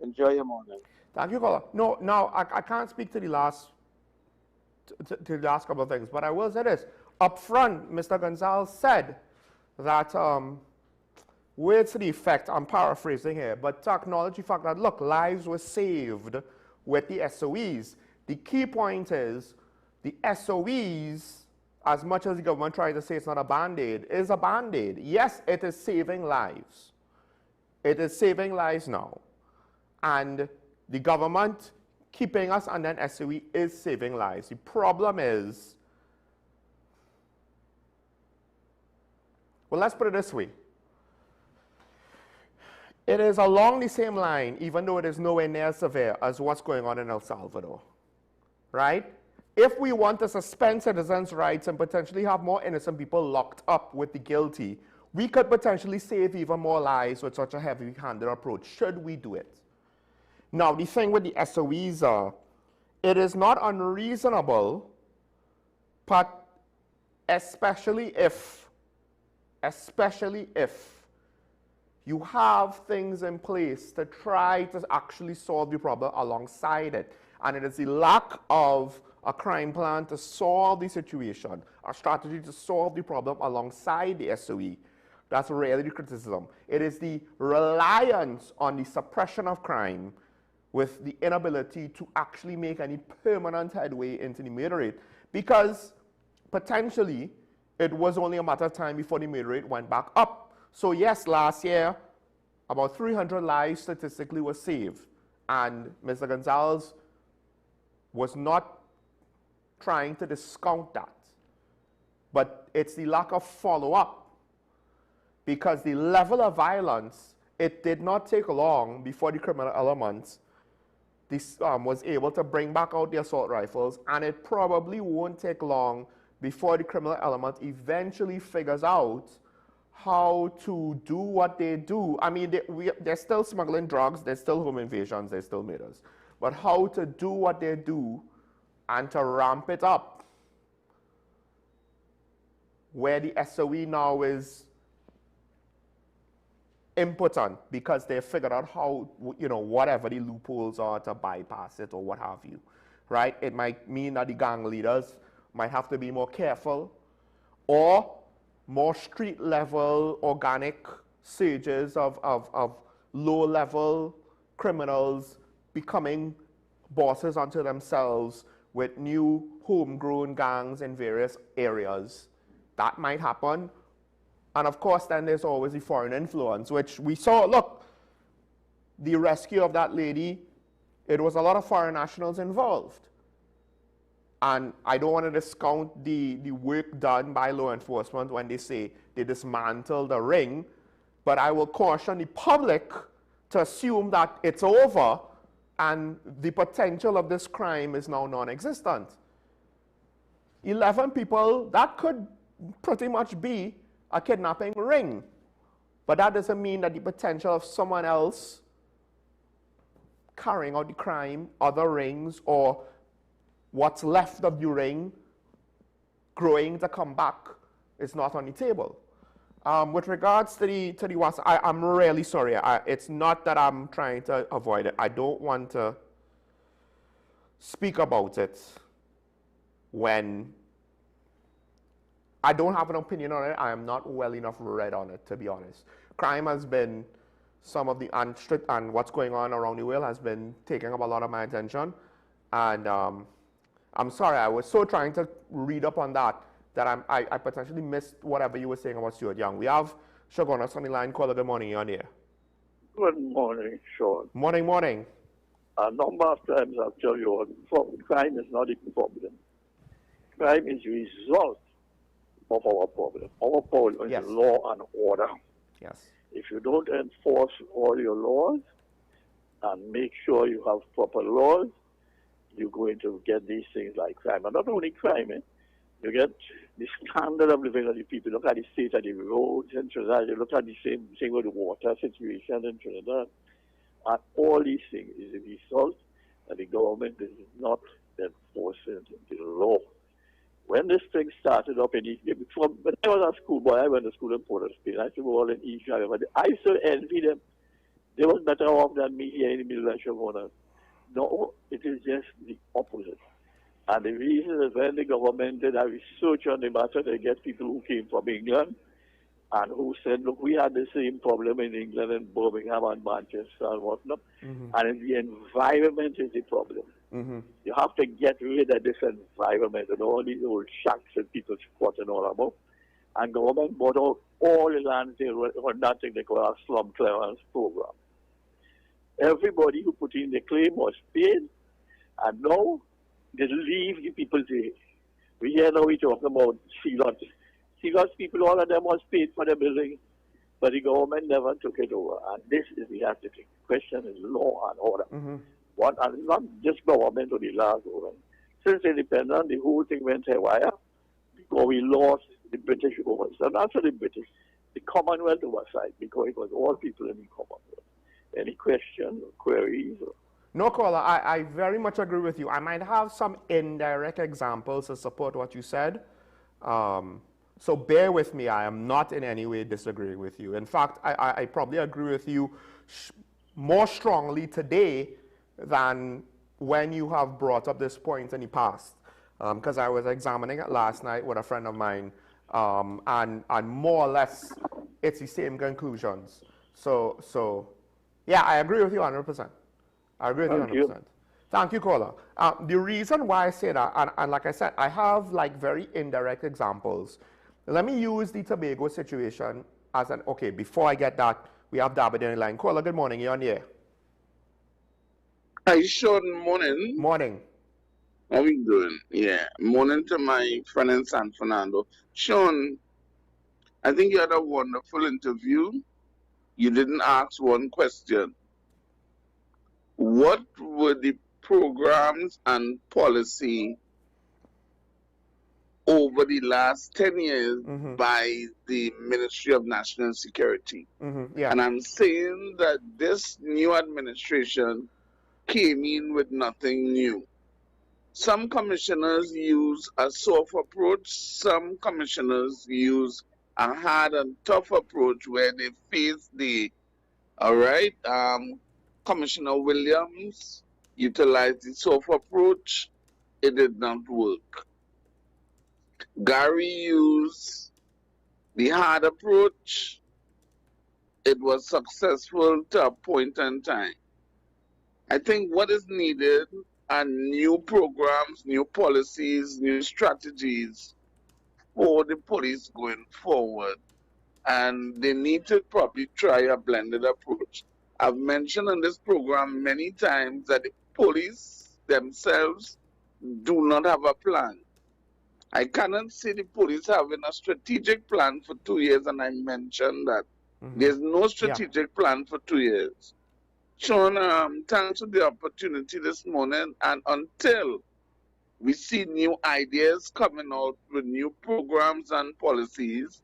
Enjoy your morning. Thank you, caller. No, I can't speak to the last couple of things, but I will say this. Up front, Mr. Gonzalez said that, words to the effect, I'm paraphrasing here, but to acknowledge the fact that, look, lives were saved with the SOEs. The key point is the SOEs, as much as the government tries to say it's not a Band-Aid, is a Band-Aid. Yes, it is saving lives. It is saving lives now. And the government keeping us under an SOE is saving lives. The problem is, well, let's put it this way. It is along the same line, even though it is nowhere near as severe as what's going on in El Salvador, right? If we want to suspend citizens' rights and potentially have more innocent people locked up with the guilty, we could potentially save even more lives with such a heavy-handed approach, should we do it. Now, the thing with the SOEs are, it is not unreasonable, but especially if you have things in place to try to actually solve the problem alongside it. And it is the lack of a crime plan to solve the situation, a strategy to solve the problem alongside the SOE. That's really the criticism. It is the reliance on the suppression of crime with the inability to actually make any permanent headway into the murder rate, because potentially it was only a matter of time before the murder rate went back up. So yes, last year, about 300 lives statistically were saved, and Mr. Gonzalez was not trying to discount that. But it's the lack of follow-up, because the level of violence, it did not take long before the criminal elements was able to bring back out the assault rifles, and it probably won't take long before the criminal element eventually figures out how to do what they do. I mean, they're still smuggling drugs, there's still home invasions, there's still murders. But how to do what they do and to ramp it up, where the SOE now is impotent because they figured out how, whatever the loopholes are to bypass it or what have you, right? It might mean that the gang leaders might have to be more careful, or more street level organic surges of low level criminals becoming bosses unto themselves with new homegrown gangs in various areas. That might happen. And of course, then there's always the foreign influence, which we saw. Look, the rescue of that lady, it was a lot of foreign nationals involved. And I don't want to discount the work done by law enforcement when they say they dismantled the ring, but I will caution the public to assume that it's over and the potential of this crime is now non-existent. 11 people, that could pretty much be a kidnapping ring, but that doesn't mean that the potential of someone else carrying out the crime, other rings, or what's left of the ring growing to come back is not on the table. With regards to the WhatsApp, I'm really sorry. It's not that I'm trying to avoid it. I don't want to speak about it when I don't have an opinion on it. I am not well enough read on it, to be honest. Crime has been some of the, and what's going on around the world has been taking up a lot of my attention. And I'm sorry, I was so trying to read up on that I potentially missed whatever you were saying about Stuart Young. We have Shogunas on the line. Caller, good morning, you're on here. Good morning, Sean. Morning, morning. A number of times I've told you, crime is not the problem. Crime is the result of our problem. Our problem is law and order. Yes. If you don't enforce all your laws and make sure you have proper laws, you're going to get these things like crime. And not only crime, you get the standard of living of the people. Look at the state of the roads in Trinidad. You look at the same thing with the water situation in Trinidad. And all these things is a result that the government is not enforcing the law. When this thing started up when I was a schoolboy, I went to school in Port of Spain. I used to go all in East Africa. I still envy them. They was better off than me here in the middle of Shogunas. No, it is just the opposite. And the reason is when the government did a research on the matter, they get people who came from England and who said, look, we had the same problem in England and Birmingham and Manchester and whatnot. And the environment is the problem. You have to get rid of this environment and all these old shacks and people squatting all about. And government bought out all the land on that thing they call a slum clearance program. Everybody who put in the claim was paid, and now they leave the people there. We hear now we talk about CLOT. CLOT people, all of them was paid for the building, but the government never took it over. And this is the attitude. The question is law and order. And not just government or the last government. Since independence, the whole thing went haywire because we lost the British oversight. Not for the British, the Commonwealth oversight, because it was all people in the Commonwealth. Any questions or queries? No, caller, I very much agree with you. I might have some indirect examples to support what you said. So bear with me. I am not in any way disagreeing with you. In fact, I probably agree with you more strongly today than when you have brought up this point in the past. Because I was examining it last night with a friend of mine, and more or less it's the same conclusions. So yeah, I agree with you 100%. I agree with you 100%. Thank you, caller. The reason why I say that, and like I said, I have like very indirect examples. Let me use the Tobago situation as an, okay, before I get that, we have David in the line. Caller, good morning, you're on the air. Hi, Sean, morning. Morning. How are you doing? Yeah, morning to my friend in San Fernando. Sean, I think you had a wonderful interview. You didn't ask one question. What were the programs and policy over the last 10 years by the Ministry of National Security? And I'm saying that this new administration came in with nothing new. Some commissioners use a soft approach. Some commissioners use a hard and tough approach where they face the All right. Commissioner Williams utilized the soft approach. It did not work. Gary used the hard approach. It was successful to a point in time. I think what is needed are new programs, new policies, new strategies for the police going forward. And they need to probably try a blended approach. I've mentioned on this program many times that the police themselves do not have a plan. I cannot see the police having a strategic plan for 2 years, and I mentioned that. There's no strategic plan for 2 years. Sean, thanks for the opportunity this morning, and until we see new ideas coming out with new programs and policies,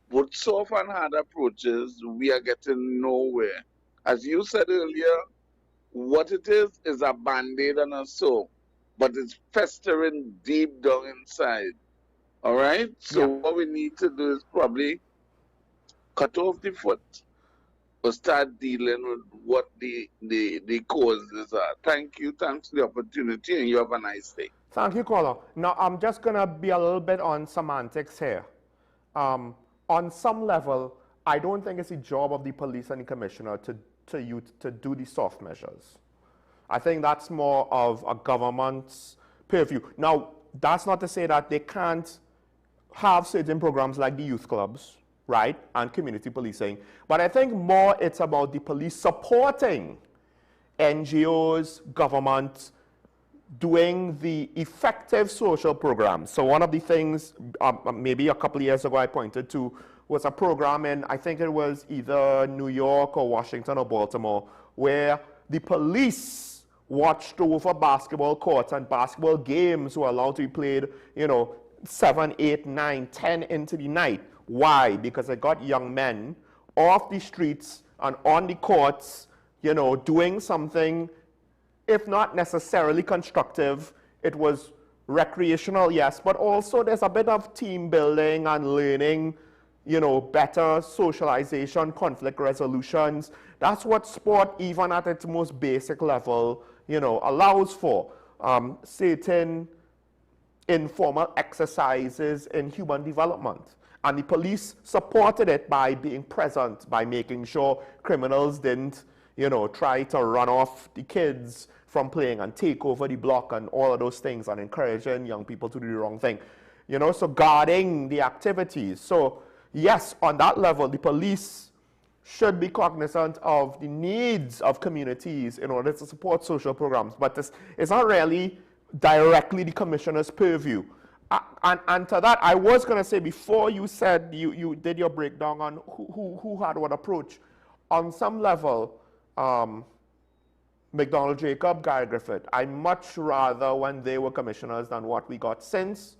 with soft and hard approaches, we are getting nowhere. As you said earlier, what it is a band-aid and a soap, but it's festering deep down inside. All right? So what we need to do is probably cut off the foot or start dealing with what the causes are. Thank you. Thanks for the opportunity, and you have a nice day. Thank you, caller. Now, I'm just going to be a little bit on semantics here. On some level, I don't think it's the job of the police and the commissioner to do the soft measures. I think that's more of a government's purview. Now, that's not to say that they can't have certain programs like the youth clubs, right, and community policing. But I think more it's about the police supporting NGOs, government, doing the effective social programs. So one of the things maybe a couple of years ago I pointed to was a program in, I think it was either New York or Washington or Baltimore, where the police watched over basketball courts and basketball games were allowed to be played, 7, 8, 9, 10 into the night. Why? Because they got young men off the streets and on the courts, doing something, if not necessarily constructive. It was recreational, yes, but also there's a bit of team building and learning, better socialization, conflict resolutions. That's what sport, even at its most basic level, allows for. Certain informal exercises in human development. And the police supported it by being present, by making sure criminals didn't, try to run off the kids from playing and take over the block and all of those things, and encouraging young people to do the wrong thing. So guarding the activities. So yes, on that level, the police should be cognizant of the needs of communities in order to support social programs. But it's not really directly the commissioner's purview. And to that, I was going to say, before you said you did your breakdown on who had what approach, on some level, McDonald Jacob, Guy Griffith, I much rather when they were commissioners than what we got since,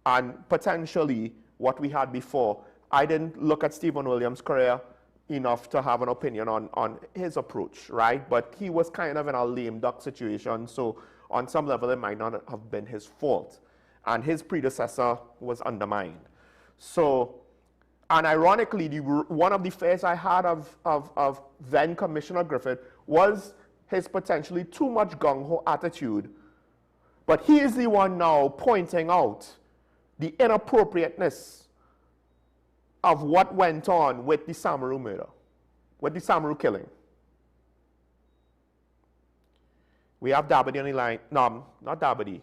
and potentially what we had before. I didn't look at Stephen Williams' career enough to have an opinion on his approach, right? But he was kind of in a lame duck situation, so on some level it might not have been his fault. And his predecessor was undermined. So, and ironically, one of the fears I had of then Commissioner Griffith was his potentially too much gung-ho attitude. But he is the one now pointing out the inappropriateness of what went on with the Samaru murder, with the Samaru killing. We have Dabadi on the line. No, not Dabadi.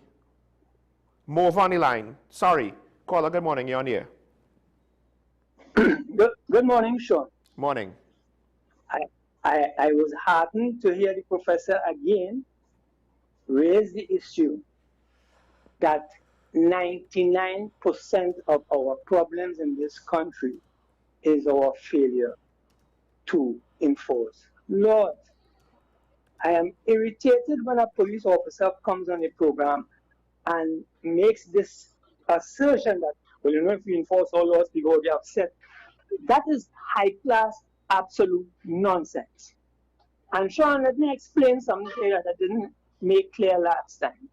Move on the line. Sorry. Caller, good morning. You're on the air. Good morning, Sean. Morning. I was heartened to hear the professor again raise the issue that 99% of our problems in this country is our failure to enforce laws. I am irritated when a police officer comes on the program and makes this assertion that, well, if we enforce all laws, people will be upset. That is high-class, absolute nonsense. And Sean, let me explain something here that I didn't make clear last time.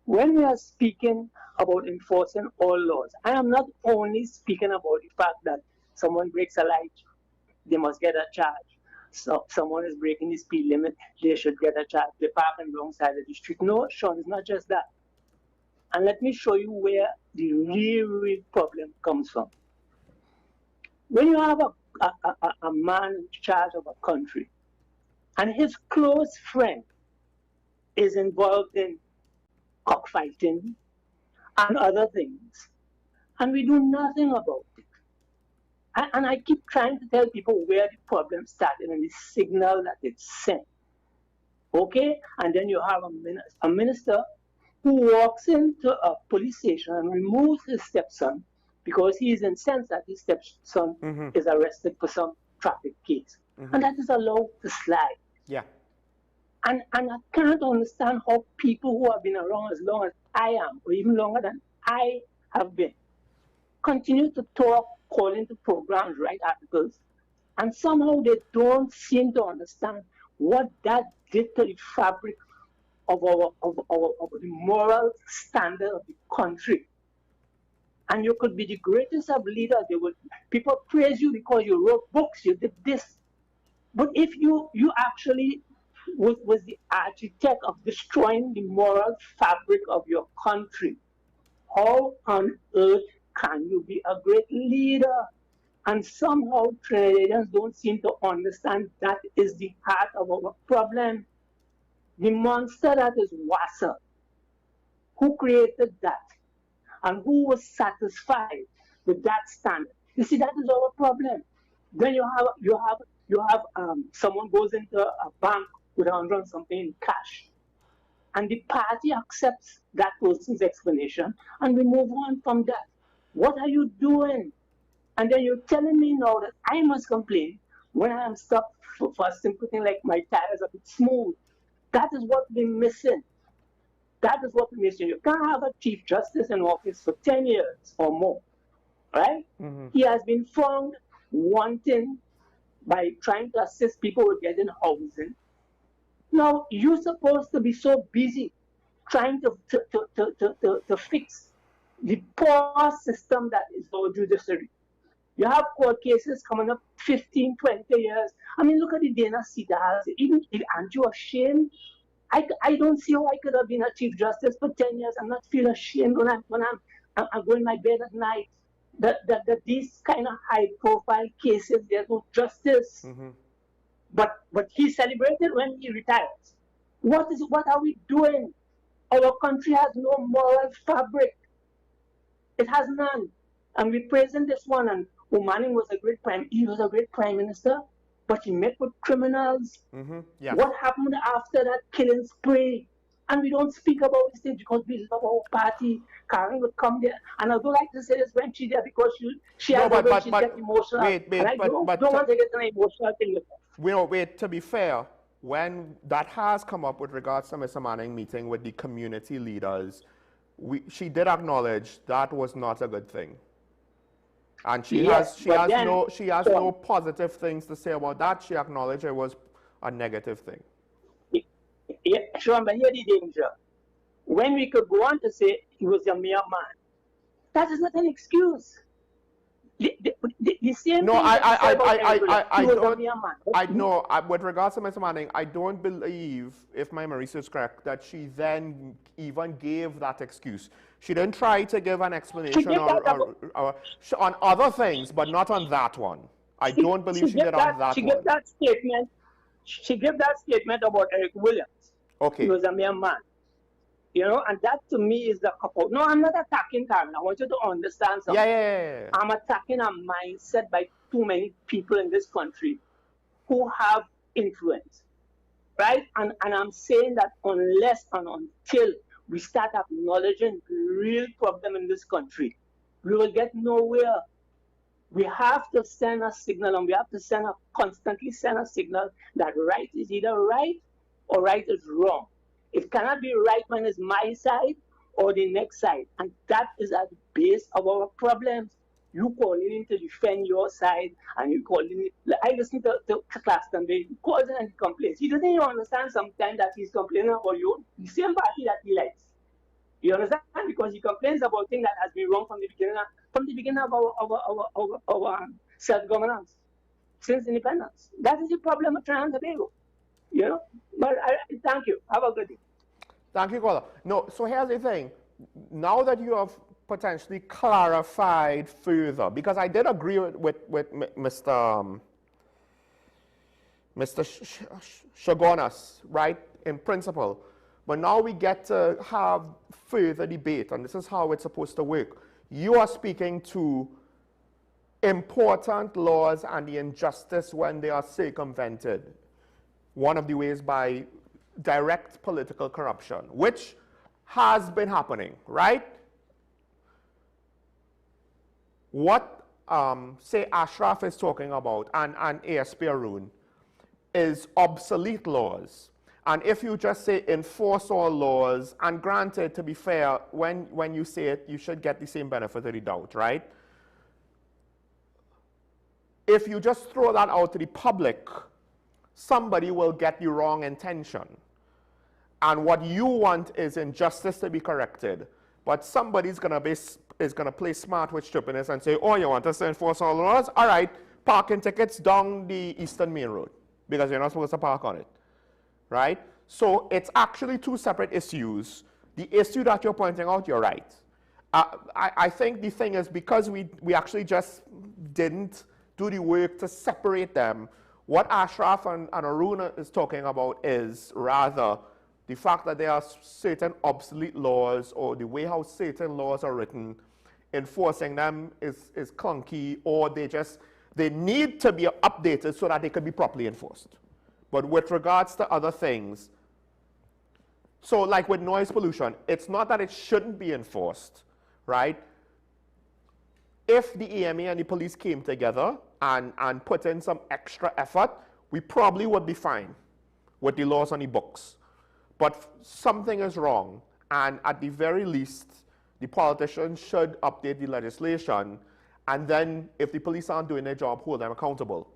When we are speaking about enforcing all laws, I am not only speaking about the fact that someone breaks a light, they must get a charge. someone is breaking the speed limit, they should get a charge. They park on the wrong side of the street. No, Sean, it's not just that. And let me show you where the real problem comes from. When you have a man in charge of a country, and his close friend is involved in cockfighting and other things, and we do nothing about it. And I keep trying to tell people where the problem started and the signal that it sent. Okay? And then you have a minister who walks into a police station and removes his stepson because he is incensed that his stepson is arrested for some traffic case. And that is allowed to slide. Yeah. And I can't understand how people who have been around as long as I am, or even longer than I have been, continue to talk, call into programs, write articles, and somehow they don't seem to understand what that did to the fabric of the moral standard of the country. And you could be the greatest of leaders. People praise you because you wrote books, you did this. But if you actually was the architect of destroying the moral fabric of your country, how on earth can you be a great leader? And somehow Trinidadians don't seem to understand that is the heart of our problem. The monster that is WASA, who created that? And who was satisfied with that standard? You see, that is our problem. Then you have someone goes into a bank with 100 and something in cash, and the party accepts that person's explanation, and we move on from that. What are you doing? And then you're telling me now that I must complain when I am stuck for a simple thing like my tires are a bit smooth. That is what we're missing. That is what we're missing. You can't have a Chief Justice in office for 10 years or more, right? He has been found wanting by trying to assist people with getting housing. Now, you're supposed to be so busy trying to fix the poor system that is our judiciary. You have court cases coming up 15, 20 years. I mean, look at the Dana Sitas. Even if aren't you ashamed? I don't see how I could have been a Chief Justice for 10 years and not feel ashamed when I'm going to my bed at night. That these kind of high-profile cases, there's no justice. But he celebrated when he retires. What are we doing? Our country has no moral fabric. It has none. And we're praising this one. And Manning was a great prime minister, but he met with criminals. Yeah. What happened after that killing spree? And we don't speak about this thing because we love our party. Karen would come there, and I don't like to say this when she's there because she has she gets emotional. I don't want to get an emotional thing with her. Wait, to be fair, when that has come up with regards to Mr. Manning meeting with the community leaders, she did acknowledge that was not a good thing. And she has no positive things to say about that. She acknowledged it was a negative thing. Yeah, sure, but here the danger. When we could go on to say he was a mere man, that is not an excuse. The same no, thing I know. With regards to Mr. Manning, I don't believe, if my memory is correct, that she then even gave that excuse. She didn't try to give an explanation on other things, but not on that one. I don't believe she did on that one. She gave that statement. She gave that statement about Eric Williams. Okay. He was a mere man. You know, and that to me is the couple. No, I'm not attacking Karen. I want you to understand something. Yeah. I'm attacking a mindset by too many people in this country who have influence, right? And I'm saying that unless and until we start acknowledging the real problem in this country, we will get nowhere. We have to send a signal, and we have to constantly send a signal that right is either right or right is wrong. It cannot be right when it's my side or the next side. And that is at the base of our problems. You calling in to defend your side, and you calling it. I listen to Claxton, he calls in and he complains. He doesn't even understand sometimes that he's complaining about you, the same party that he likes. You understand? Because he complains about things that has been wrong from the beginning of our self-governance. since independence. That is the problem of Trinidad and Tobago. You know? But thank you. Have a good day. Thank you, caller. No, so here's the thing. Now that you have potentially clarified further, because I did agree with Mr. Shagonas, right, in principle. But now we get to have further debate, and this is how it's supposed to work. You are speaking to important laws and the injustice when they are circumvented. One of the ways by direct political corruption, which has been happening, right? What, say, Ashraf is talking about and ASP Arun is obsolete laws. And if you just say enforce all laws, and granted, to be fair, when you say it, you should get the same benefit of the doubt, right? If you just throw that out to the public, somebody will get the wrong intention. And what you want is injustice to be corrected. But somebody's gonna play smart with stupidness and say, oh, you want us to enforce all laws? All right, parking tickets down the Eastern Main Road, because you're not supposed to park on it, right? So it's actually two separate issues. The issue that you're pointing out, you're right. I think the thing is, because we actually just didn't do the work to separate them, what Ashraf and Arun is talking about is rather the fact that there are certain obsolete laws, or the way how certain laws are written, enforcing them is clunky, or they need to be updated so that they can be properly enforced. But with regards to other things, so like with noise pollution, it's not that it shouldn't be enforced, right? If the EMA and the police came together and put in some extra effort, we probably would be fine with the laws on the books. But something is wrong, and at the very least, the politicians should update the legislation, and then if the police aren't doing their job, hold them accountable.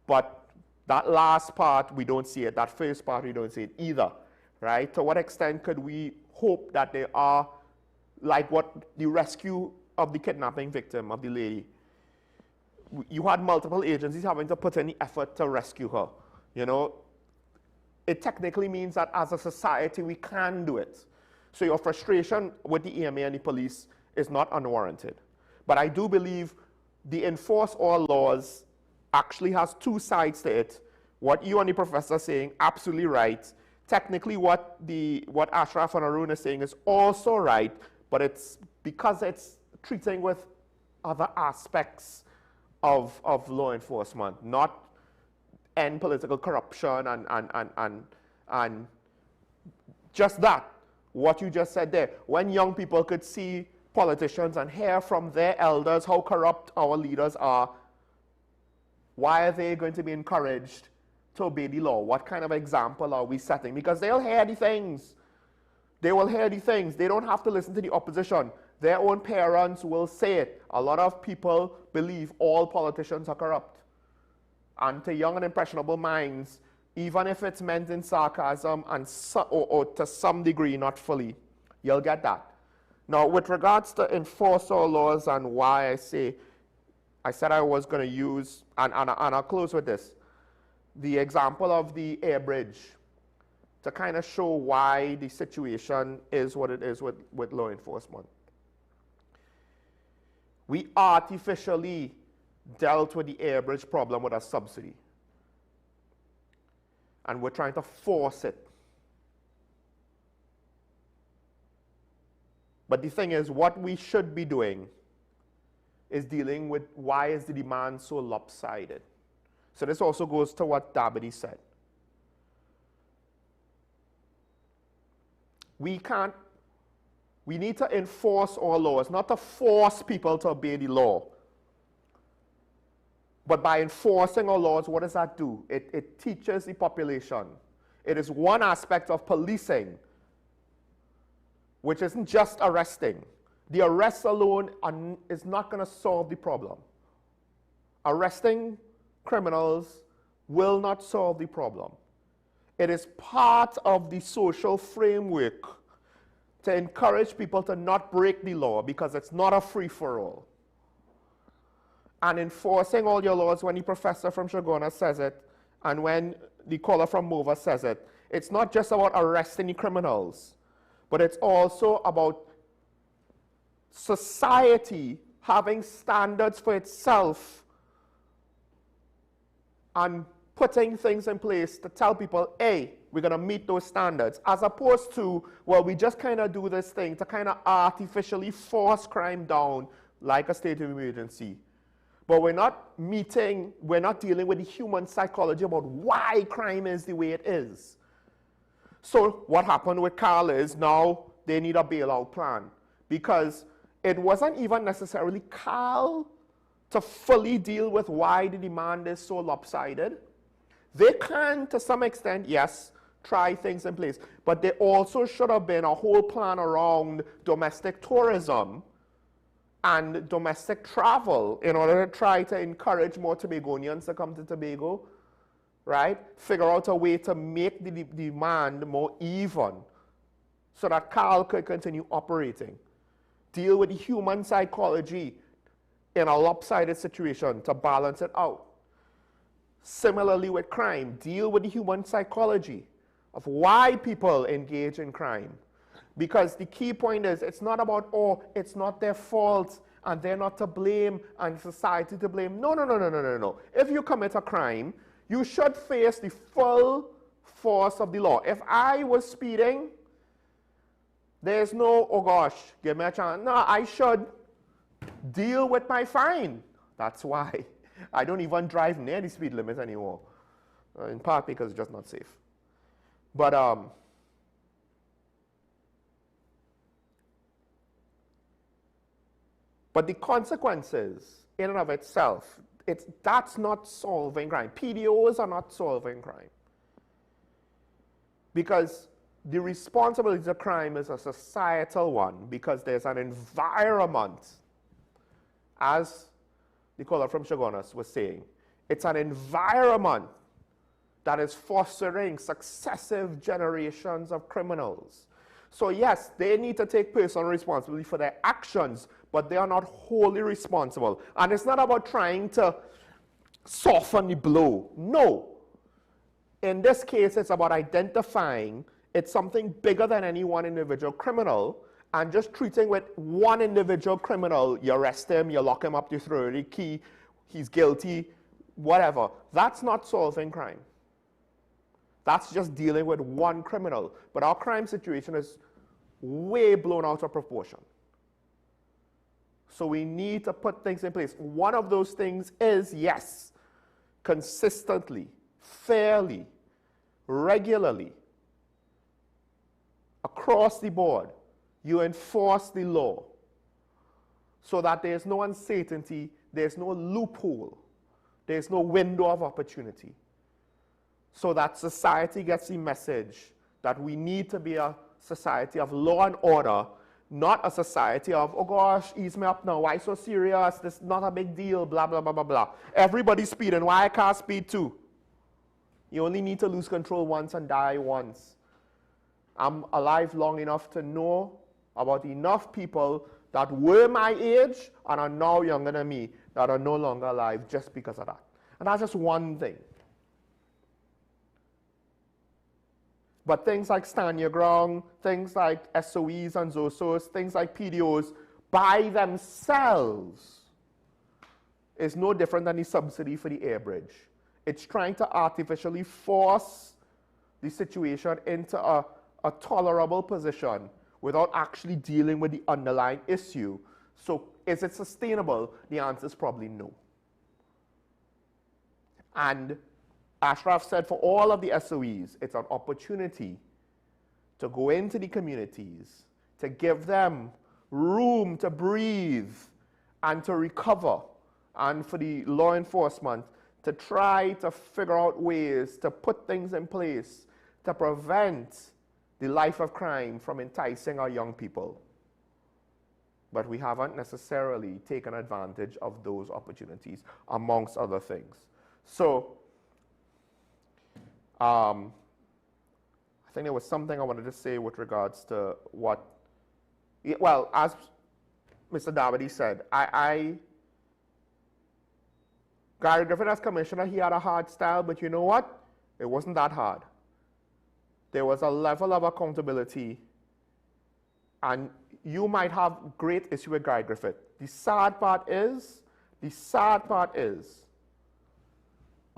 But that last part, we don't see it. That first part, we don't see it either, right? To what extent could we hope that they are like what the rescue of the kidnapping victim, of the lady? You had multiple agencies having to put in the effort to rescue her, you know? It technically means that as a society, we can do it. So your frustration with the EMA and the police is not unwarranted. But I do believe the enforce all laws actually has two sides to it. What you and the professor are saying, absolutely right. Technically, what Ashraf and Arun are saying is also right, but it's because it's treating with other aspects of law enforcement, not end political corruption and just that, what you just said there. When young people could see politicians and hear from their elders how corrupt our leaders are, why are they going to be encouraged to obey the law? What kind of example are we setting? Because they'll hear the things. They will hear the things. They don't have to listen to the opposition. Their own parents will say it. A lot of people believe all politicians are corrupt. And to young and impressionable minds, even if it's meant in sarcasm and or to some degree, not fully, you'll get that. Now, with regards to enforce all laws and why I said I was going to use, and I'll close with this, the example of the air bridge, to kind of show why the situation is what it is with law enforcement. We artificially dealt with the air bridge problem with a subsidy. And we're trying to force it. But the thing is, what we should be doing is dealing with why is the demand so lopsided. So this also goes to what Dabity said. We need to enforce all laws, not to force people to obey the law. But by enforcing our laws, what does that do? It teaches the population. It is one aspect of policing, which isn't just arresting. The arrest alone is not going to solve the problem. Arresting criminals will not solve the problem. It is part of the social framework to encourage people to not break the law, because it's not a free-for-all. and enforcing all your laws when the professor from Shagona says it and when the caller from MOVA says it. It's not just about arresting the criminals, but it's also about society having standards for itself and putting things in place to tell people, hey, we're going to meet those standards, as opposed to, well, we just kind of do this thing to kind of artificially force crime down like a state of emergency. But we're not dealing with the human psychology about why crime is the way it is. So what happened with Carl is now they need a bailout plan, because it wasn't even necessarily Carl to fully deal with why the demand is so lopsided. They can, to some extent, yes, try things in place, but there also should have been a whole plan around domestic tourism and domestic travel in order to try to encourage more Tobagonians to come to Tobago, right? Figure out a way to make the demand more even so that Carl could continue operating. Deal with the human psychology in a lopsided situation to balance it out. Similarly with crime, deal with the human psychology of why people engage in crime. Because the key point is, it's not about, oh, it's not their fault and they're not to blame and society to blame. No, no, no, no, no, no, no. If you commit a crime, you should face the full force of the law. If I was speeding, there's no, oh gosh, give me a chance. No, I should deal with my fine. That's why I don't even drive near the speed limit anymore. In part because it's just not safe. But the consequences in and of itself, that's not solving crime. PDOs are not solving crime. Because the responsibility of crime is a societal one, because there's an environment, as the caller from Chaguanas was saying, it's an environment that is fostering successive generations of criminals. So yes, they need to take personal responsibility for their actions, but they are not wholly responsible. And it's not about trying to soften the blow. No. In this case, it's about identifying it's something bigger than any one individual criminal, and just treating with one individual criminal, you arrest him, you lock him up, you throw the key, he's guilty, whatever. That's not solving crime. That's just dealing with one criminal. But our crime situation is way blown out of proportion. So we need to put things in place. One of those things is, yes, consistently, fairly, regularly, across the board, you enforce the law so that there's no uncertainty, there's no loophole, there's no window of opportunity, so that society gets the message that we need to be a society of law and order, not a society of, oh gosh, ease me up now, why so serious, this is not a big deal, blah, blah, blah, blah, blah. Everybody's speeding, why I can't speed too? You only need to lose control once and die once. I'm alive long enough to know about enough people that were my age and are now younger than me that are no longer alive just because of that. And that's just one thing. But things like Stand Your Ground, things like SOEs and ZOSOs, things like PDOs, by themselves is no different than the subsidy for the air bridge. It's trying to artificially force the situation into a tolerable position without actually dealing with the underlying issue. So is it sustainable? The answer is probably no. And Ashraf said for all of the SOEs, it's an opportunity to go into the communities, to give them room to breathe and to recover, and for the law enforcement to try to figure out ways to put things in place to prevent the life of crime from enticing our young people. But we haven't necessarily taken advantage of those opportunities, amongst other things. So, I think there was something I wanted to say with regards to what, well, as Mr. Davidi said, Gary Griffin as commissioner, he had a hard style, but you know what? It wasn't that hard. There was a level of accountability, and you might have great issue with Gary Griffith. The sad part is,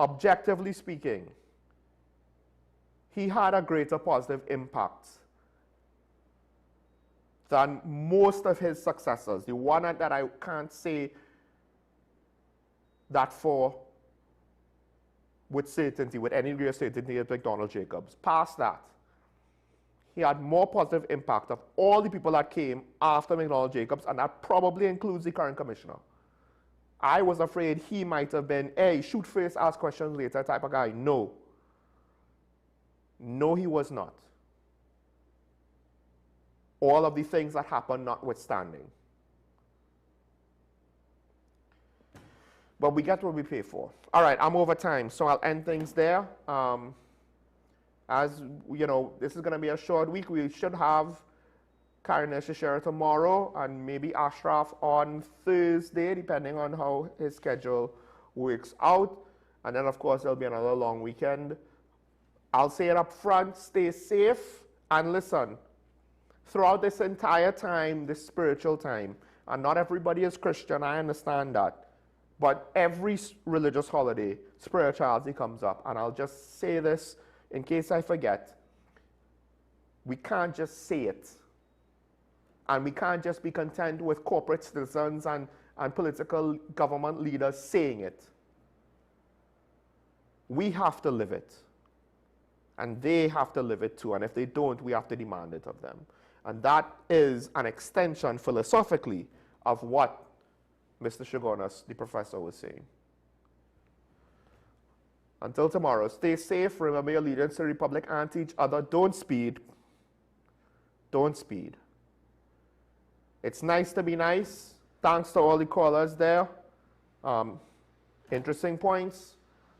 objectively speaking, he had a greater positive impact than most of his successors. The one that I can't say that for with certainty, with any degree of certainty, is McDonald Jacobs. Past that, he had more positive impact of all the people that came after McDonald Jacobs, and that probably includes the current commissioner. I was afraid he might have been, hey, shoot first, ask questions later type of guy. No. No, he was not. All of the things that happened notwithstanding. But we get what we pay for. All right, I'm over time, so I'll end things there. As you know, this is going to be a short week. We should have Karina Shishera tomorrow and maybe Ashraf on Thursday, depending on how his schedule works out. And then, of course, there'll be another long weekend. I'll say it up front, stay safe, and listen. Throughout this entire time, this spiritual time, and not everybody is Christian, I understand that, but every religious holiday, spirituality comes up. And I'll just say this in case I forget. We can't just say it. And we can't just be content with corporate citizens and political government leaders saying it. We have to live it. And they have to live it too. And if they don't, we have to demand it of them. And that is an extension, philosophically, of what Mr. Shogunas, the professor, was saying. Until tomorrow, stay safe. Remember your allegiance to the Republic and to each other. Don't speed. Don't speed. It's nice to be nice. Thanks to all the callers there. Interesting points.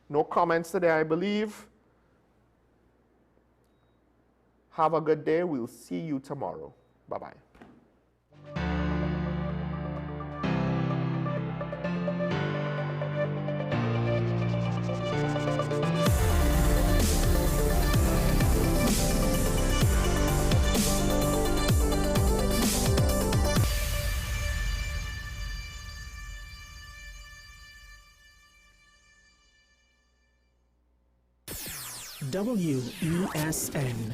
No comments today, I believe. Have a good day. We'll see you tomorrow. Bye-bye. WESN.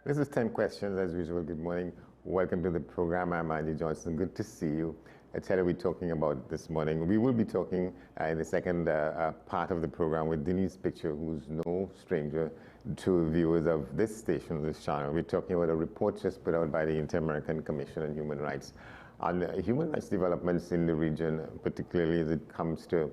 This is 10 questions as usual. Good morning. Welcome to the program. I'm Andy Johnson. Good to see you. I tell you, we're talking about this morning. We will be talking in the second part of the program with Denise Pitcher, who's no stranger to viewers of this station, this channel. We're talking about a report just put out by the Inter-American Commission on Human Rights on human rights developments in the region, particularly as it comes to